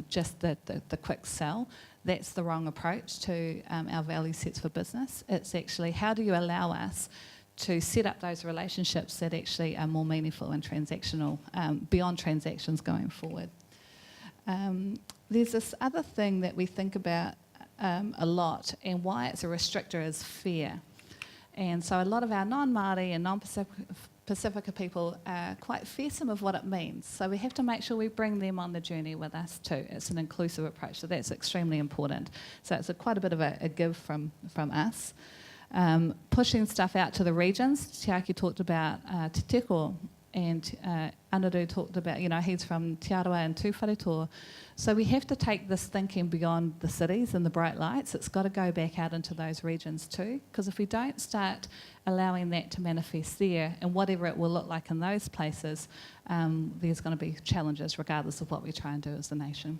just the quick sell. That's the wrong approach to our value sets for business. It's actually, how do you allow us to set up those relationships that actually are more meaningful and transactional, beyond transactions going forward. There's this other thing that we think about a lot, and why it's a restrictor is fear. And so a lot of our non-Māori and non-Pasifika people are quite fearsome of what it means. So we have to make sure we bring them on the journey with us too. It's an inclusive approach, so that's extremely important. So it's quite a bit of a give from us. Pushing stuff out to the regions. Tiaki talked about Te Teko, and Anaru talked about, he's from Te Arawa and Tūwharetoa. So we have to take this thinking beyond the cities and the bright lights. It's got to go back out into those regions too, because if we don't start allowing that to manifest there, and whatever it will look like in those places, there's going to be challenges regardless of what we try and do as a nation.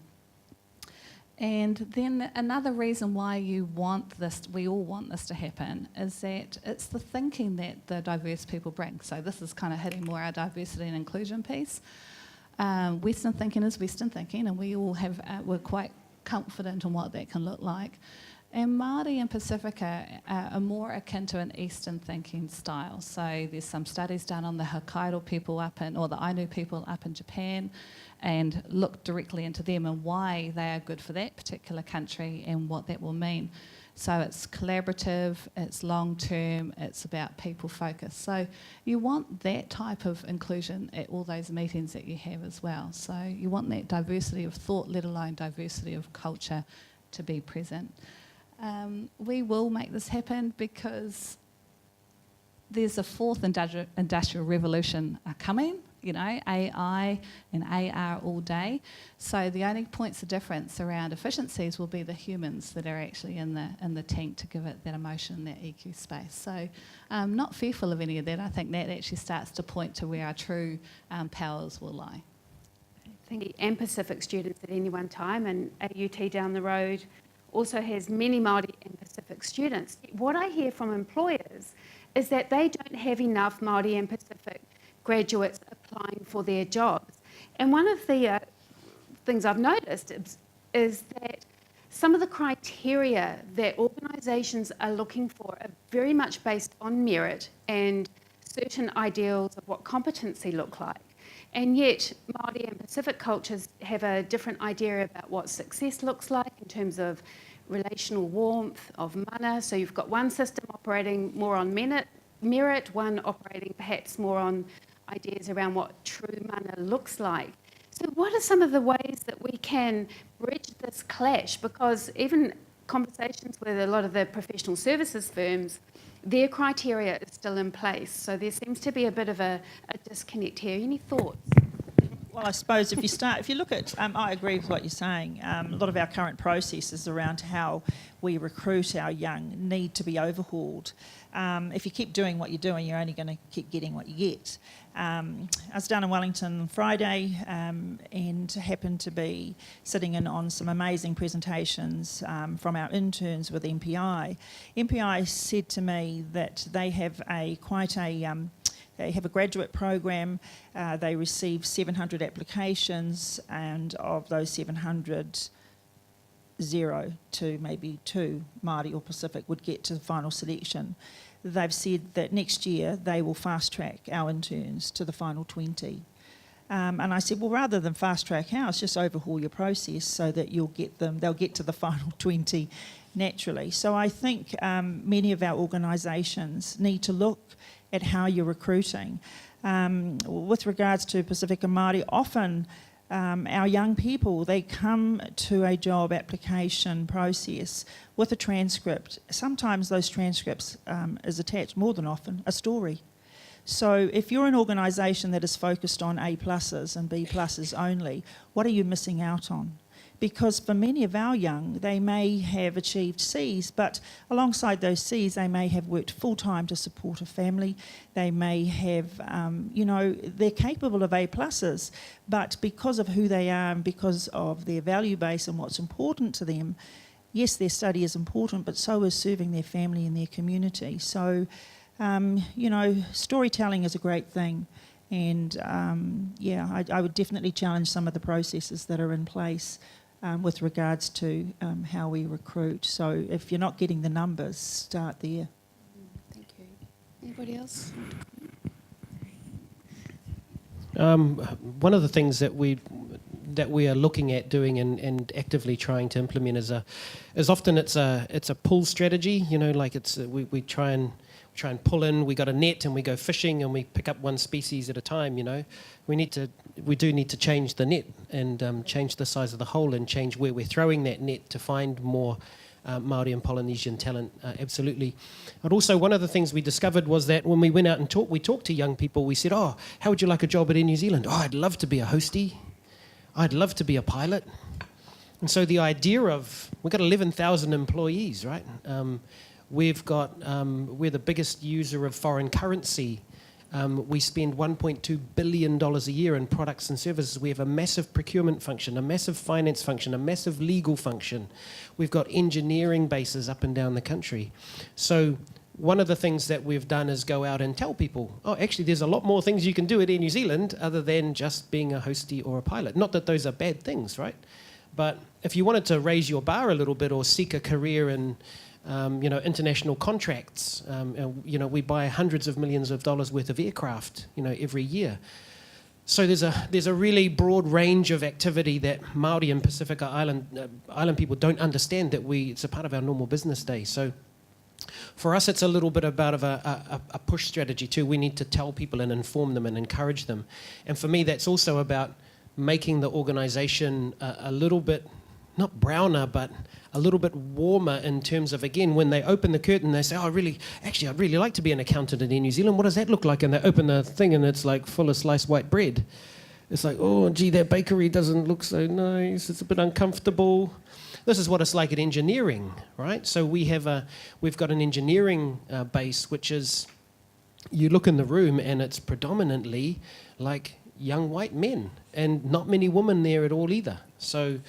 And then another reason why we all want this to happen, is that it's the thinking that the diverse people bring. So this is kind of hitting more our diversity and inclusion piece. Western thinking is Western thinking, and we all we're quite confident in what that can look like. And Māori and Pasifika are more akin to an Eastern thinking style. So there's some studies done on the Hokkaido people or the Ainu people up in Japan, and look directly into them and why they are good for that particular country and what that will mean. So it's collaborative, it's long-term, it's about people focus. So you want that type of inclusion at all those meetings that you have as well. So you want that diversity of thought, let alone diversity of culture, to be present. We will make this happen because there's a fourth industrial revolution coming. AI and AR all day. So the only points of difference around efficiencies will be the humans that are actually in the tank to give it that emotion, that EQ space. So I'm not fearful of any of that. I think that actually starts to point to where our true powers will lie. Thank you. And Pacific students at any one time, and AUT down the road also has many Māori and Pacific students. What I hear from employers is that they don't have enough Māori and Pacific graduates applying for their jobs. And one of the things I've noticed is that some of the criteria that organisations are looking for are very much based on merit and certain ideals of what competency look like. And yet Māori and Pacific cultures have a different idea about what success looks like in terms of relational warmth, of mana. So you've got one system operating more on merit, one operating perhaps more on ideas around what true mana looks like. So what are some of the ways that we can bridge this clash? Because even conversations with a lot of the professional services firms, their criteria is still in place. So there seems to be a bit of a disconnect here. Any thoughts? Well, I suppose if you look at, I agree with what you're saying. A lot of our current processes around how we recruit our young need to be overhauled. If you keep doing what you're doing, you're only going to keep getting what you get. I was down in Wellington on Friday and happened to be sitting in on some amazing presentations from our interns with MPI. MPI said to me that they have they have a graduate program. They receive 700 applications, and of those 700, 0 to maybe 2 Māori or Pacific would get to the final selection. They've said that next year they will fast track our interns to the final 20. And I said, well, rather than fast track ours, just overhaul your process so that they'll get to the final 20 naturally. So I think many of our organisations need to look at how you're recruiting. With regards to Pasifika Māori, often our young people, they come to a job application process with a transcript. Sometimes those transcripts is attached, more than often, a story. So if you're an organisation that is focused on A pluses and B pluses only, what are you missing out on? Because for many of our young, they may have achieved Cs, but alongside those Cs, they may have worked full-time to support a family. They may have, they're capable of A pluses, but because of who they are and because of their value base and what's important to them, yes, their study is important, but so is serving their family and their community. So, storytelling is a great thing. And, I would definitely challenge some of the processes that are in place with regards to how we recruit. So if you're not getting the numbers, start there. Thank you. Anybody else? One of the things that we are looking at doing and actively trying to implement is often it's a pull strategy. We try and pull in. We got a net and we go fishing and we pick up one species at a time. We do need to change the net and change the size of the hole and change where we're throwing that net to find more Māori and Polynesian talent. Absolutely. But also one of the things we discovered was that when we went out and we talked to young people, we said, "Oh, how would you like a job at Air New Zealand?" "Oh, I'd love to be a hostie. I'd love to be a pilot." And so the idea of, we've got 11,000 employees, right? We're the biggest user of foreign currency. We spend $1.2 billion a year in products and services. We have a massive procurement function, a massive finance function, a massive legal function. We've got engineering bases up and down the country. So one of the things that we've done is go out and tell people, oh, actually, there's a lot more things you can do at Air New Zealand other than just being a hostie or a pilot. Not that those are bad things, right? But if you wanted to raise your bar a little bit or seek a career in international contracts. We buy hundreds of millions of dollars worth of aircraft, every year. So there's a really broad range of activity that Māori and Pasifika Island people don't understand that it's a part of our normal business day. So for us, it's a little bit about a push strategy too. We need to tell people and inform them and encourage them. And for me, that's also about making the organisation a little bit, not browner, but a little bit warmer in terms of, again, when they open the curtain, they say, "Oh, I'd really like to be an accountant in Air New Zealand. What does that look like?" And they open the thing and it's like full of sliced white bread. It's like, "Oh, gee, that bakery doesn't look so nice. It's a bit uncomfortable." This is what it's like at engineering, right? So we've got an engineering base, which is, you look in the room and it's predominantly like young white men and not many women there at all either. So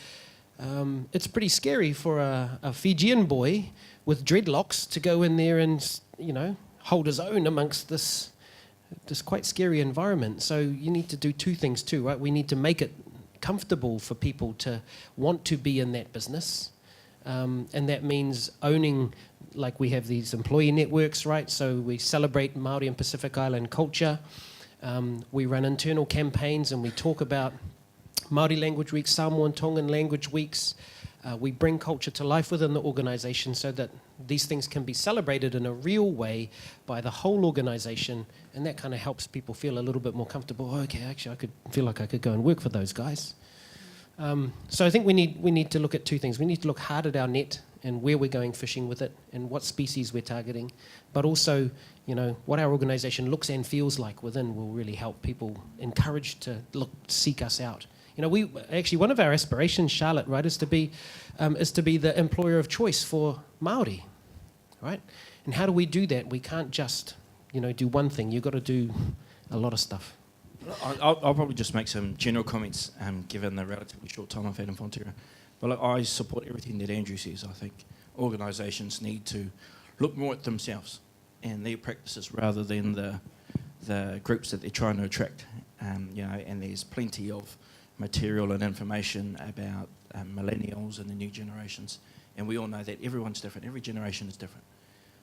it's pretty scary for a Fijian boy with dreadlocks to go in there and, hold his own amongst this quite scary environment. So you need to do two things too, right? We need to make it comfortable for people to want to be in that business. And that means owning, like we have these employee networks, right? So we celebrate Māori and Pacific Island culture. We run internal campaigns and we talk about Māori Language Weeks, Samoan Tongan Language Weeks. We bring culture to life within the organisation so that these things can be celebrated in a real way by the whole organisation, and that kind of helps people feel a little bit more comfortable. Oh, okay, actually, I could feel like I could go and work for those guys. So I think we need to look at two things. We need to look hard at our net and where we're going fishing with it and what species we're targeting, but also, what our organisation looks and feels like within will really help people encouraged to seek us out. We actually, one of our aspirations, Charlotte, right, is to be the employer of choice for Māori, right? And how do we do that? We can't just, do one thing. You've got to do a lot of stuff. I'll probably just make some general comments, given the relatively short time I've had in Fonterra. But I support everything that Andrew says. I think organisations need to look more at themselves and their practices rather than the groups that they're trying to attract. And there's plenty of material and information about millennials and the new generations. And we all know that everyone's different. Every generation is different.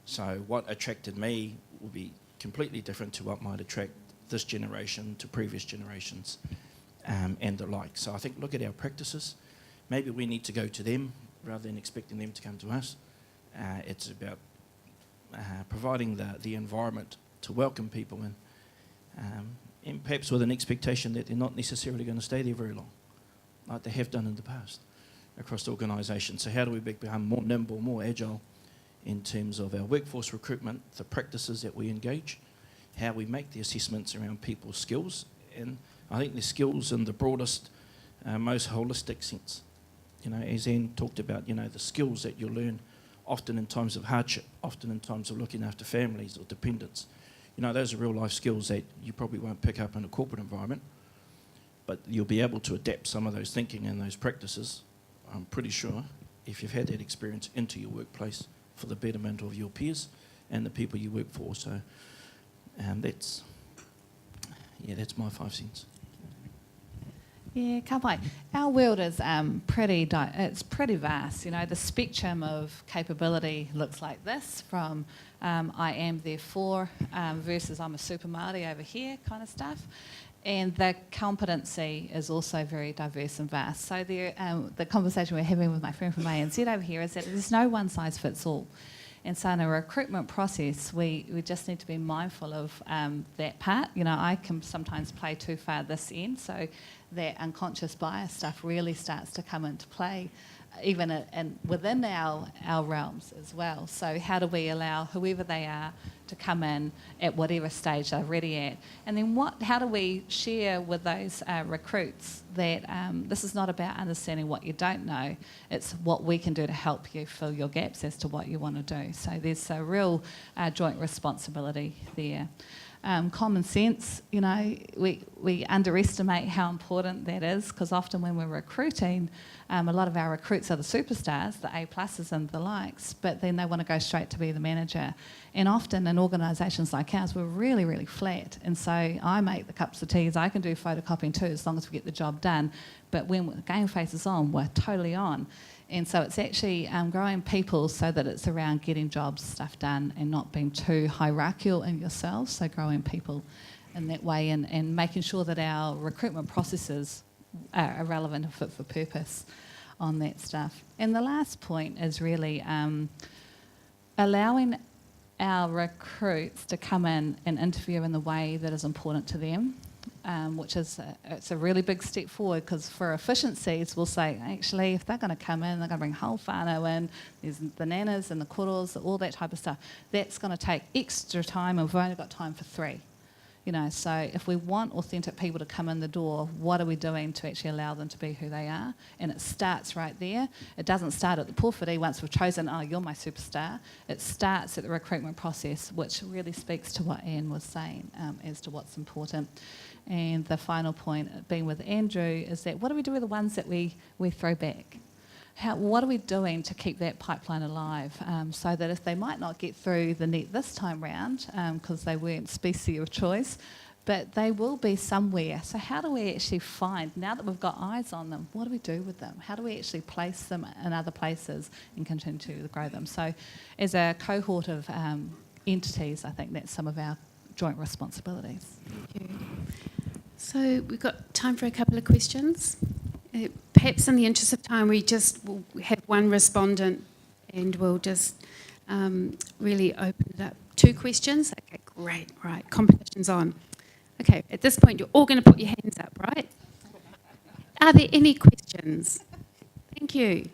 So what attracted me will be completely different to what might attract this generation to previous generations and the like. So I think look at our practices. Maybe we need to go to them rather than expecting them to come to us. It's about providing the environment to welcome people in. And perhaps with an expectation that they're not necessarily going to stay there very long, like they have done in the past across the organisation. So how do we become more nimble, more agile in terms of our workforce recruitment, the practices that we engage, how we make the assessments around people's skills. And I think the skills in the broadest, most holistic sense. You know, as Anne talked about, you know, the skills that you learn often in times of hardship, often in times of looking after families or dependents. You know, those are real life skills that you probably won't pick up in a corporate environment, but you'll be able to adapt some of those thinking and those practices, I'm pretty sure, if you've had that experience into your workplace for the betterment of your peers and the people you work for. So that's my 5 cents. Yeah, ka pai. Our world is it's pretty vast. You know, the spectrum of capability looks like this, from I am therefore versus I'm a super Māori over here kind of stuff. And the competency is also very diverse and vast. So the conversation we're having with my friend from ANZ over here is that there's no one size fits all. And so in a recruitment process, we just need to be mindful of that part. You know, I can sometimes play too far this end, so that unconscious bias stuff really starts to come into play, even within our realms as well. So how do we allow whoever they are to come in at whatever stage they're ready at? And then how do we share with those recruits that this is not about understanding what you don't know, it's what we can do to help you fill your gaps as to what you want to do. So there's a real joint responsibility there. Common sense, you know, we underestimate how important that is, because often when we're recruiting, a lot of our recruits are the superstars, the A-pluses and the likes, but then they want to go straight to be the manager. And often in organisations like ours, we're really, really flat. And so I make the cups of teas, I can do photocopying too, as long as we get the job done. But when the game face is on, we're totally on. And so it's actually growing people so that it's around getting jobs, stuff done, and not being too hierarchical in yourselves. So growing people in that way, and making sure that our recruitment processes are relevant and fit for purpose on that stuff. And the last point is really allowing our recruits to come in and interview in the way that is important to them. Which is it's a really big step forward, because for efficiencies we'll say, actually, if they're going to come in, they're going to bring whole whānau in, there's the nanas and the koros, all that type of stuff, that's going to take extra time, and we've only got time for 3. You know, so if we want authentic people to come in the door, what are we doing to actually allow them to be who they are? And it starts right there. It doesn't start at the pōwhiri once we've chosen, oh, you're my superstar. It starts at the recruitment process, which really speaks to what Anne was saying as to what's important. And the final point, being with Andrew, is that what do we do with the ones that we throw back? What are we doing to keep that pipeline alive, so that if they might not get through the net this time round because they weren't species of choice, but they will be somewhere. So how do we actually find, now that we've got eyes on them, what do we do with them? How do we actually place them in other places and continue to grow them? So as a cohort of entities, I think that's some of our joint responsibilities. Thank you. So we've got time for a couple of questions. Perhaps in the interest of time, we'll have one respondent, and we'll just really open it up. 2 questions? Okay, great. Right, competition's on. Okay, at this point, you're all going to put your hands up, right? Are there any questions? Thank you.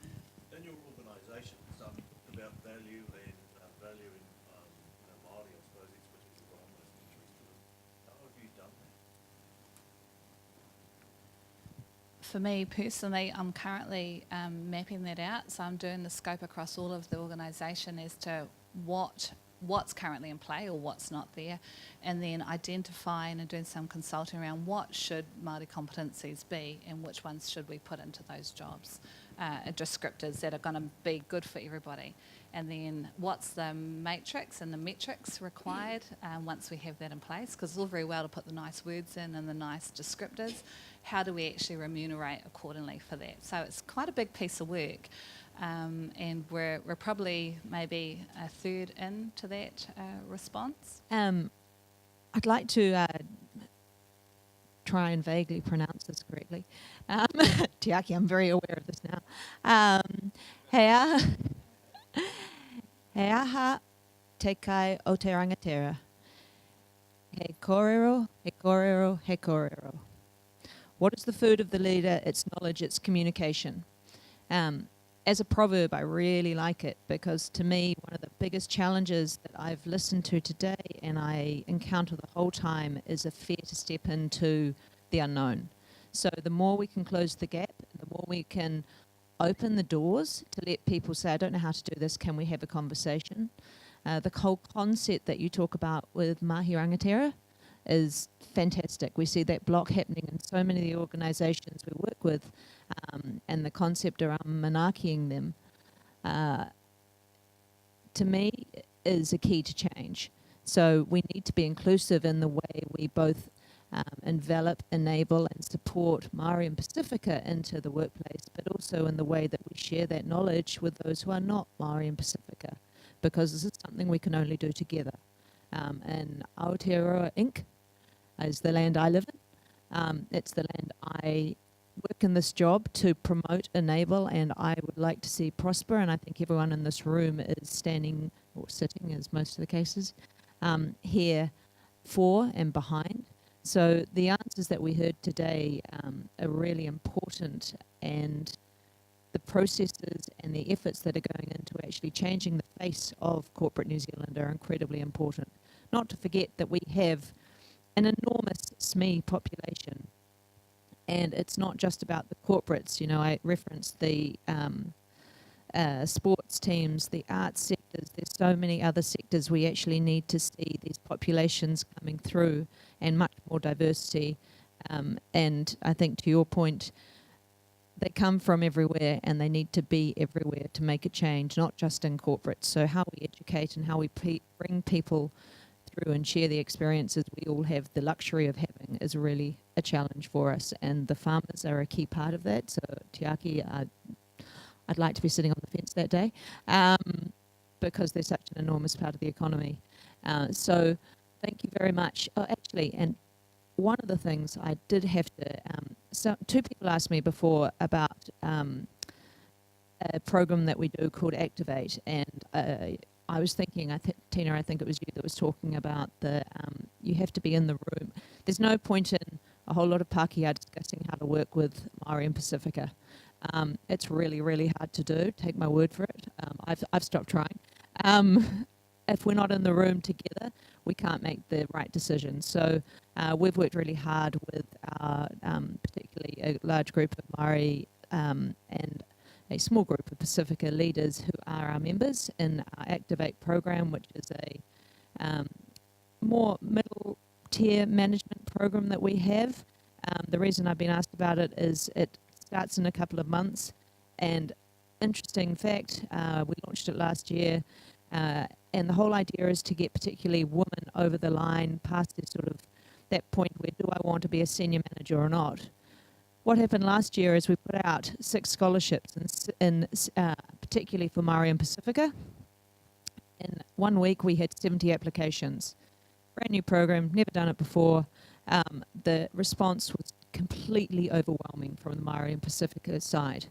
In your organisation, about value and valuing Māori, I suppose, expertise is what I'm most interested in. How have you done that? For me personally, I'm currently mapping that out. So I'm doing the scope across all of the organisation as to what's currently in play or what's not there, and then identifying and doing some consulting around what should Māori competencies be and which ones should we put into those jobs, descriptors that are going to be good for everybody. And then what's the matrix and the metrics required once we have that in place, because it's all very well to put the nice words in and the nice descriptors. How do we actually remunerate accordingly for that? So it's quite a big piece of work, and we're probably maybe a third into that response. I'd like to try and vaguely pronounce this correctly. Tiaki, I'm very aware of this now. He aha te kai o te rangatira. He kōrero, he kōrero, he kōrero. What is the food of the leader? It's knowledge, it's communication. As a proverb, I really like it, because to me, one of the biggest challenges that I've listened to today and I encounter the whole time is a fear to step into the unknown. So the more we can close the gap, the more we can open the doors to let people say, I don't know how to do this, can we have a conversation? The whole concept that you talk about with mahi rangatira is fantastic. We see that block happening in so many of the organisations we work with, and the concept around manakiing them, to me, is a key to change. So we need to be inclusive in the way we both envelop, enable and support Māori and Pasifika into the workplace, but also in the way that we share that knowledge with those who are not Māori and Pasifika, because this is something we can only do together. And Aotearoa Inc. is the land I live in. It's the land I work in this job to promote, enable, and I would like to see prosper, and I think everyone in this room is standing, or sitting as most of the cases, here for and behind. So the answers that we heard today are really important, and the processes and the efforts that are going into actually changing the face of corporate New Zealand are incredibly important. Not to forget that we have an enormous SME population, and it's not just about the corporates. You know, I referenced the sports teams, the arts sectors. There's so many other sectors we actually need to see these populations coming through and much more diversity. And I think, to your point, they come from everywhere and they need to be everywhere to make a change, not just in corporate. So how we educate and how we bring people through and share the experiences we all have the luxury of having is really a challenge for us. And the farmers are a key part of that. So Tiaki, I'd like to be sitting on the fence that day because they're such an enormous part of the economy. So thank you very much. Oh, actually, and one of the things I did have to, so two people asked me before about a program that we do called Activate, and I was thinking, Tina, I think it was you that was talking about the, you have to be in the room. There's no point in a whole lot of Pākehā discussing how to work with Māori and Pasifika. It's really, really hard to do, take my word for it. I've stopped trying. If we're not in the room together, we can't make the right decisions. So we've worked really hard with our, particularly a large group of Māori and a small group of Pasifika leaders who are our members in our Activate program, which is a more middle tier management program that we have. The reason I've been asked about it is it starts in a couple of months, and interesting fact, we launched it last year, and the whole idea is to get particularly women over the line past this sort of that point where do I want to be a senior manager or not. What happened last year is we put out 6 scholarships, in particularly for Māori and Pasifika. In 1 week we had 70 applications. Brand new program, never done it before. The response was completely overwhelming from the Māori and Pasifika side.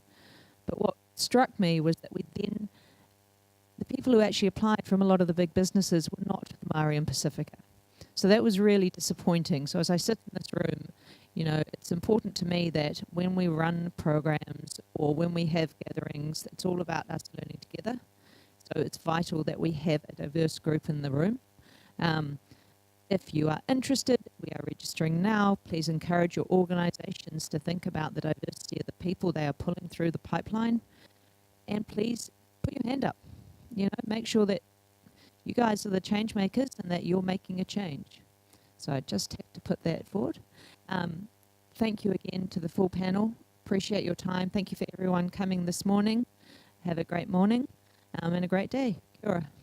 But what struck me was that the people who actually applied from a lot of the big businesses were not the Māori and Pasifika. So that was really disappointing. So as I sit in this room, you know, it's important to me that when we run programs or when we have gatherings, it's all about us learning together. So it's vital that we have a diverse group in the room. If you are interested, we are registering now. Please encourage your organisations to think about the diversity of the people they are pulling through the pipeline. And please put your hand up. You know, make sure that you guys are the change makers and that you're making a change. So I just have to put that forward. Thank you again to the full panel. Appreciate your time. Thank you for everyone coming this morning. Have a great morning and a great day. Kia ora.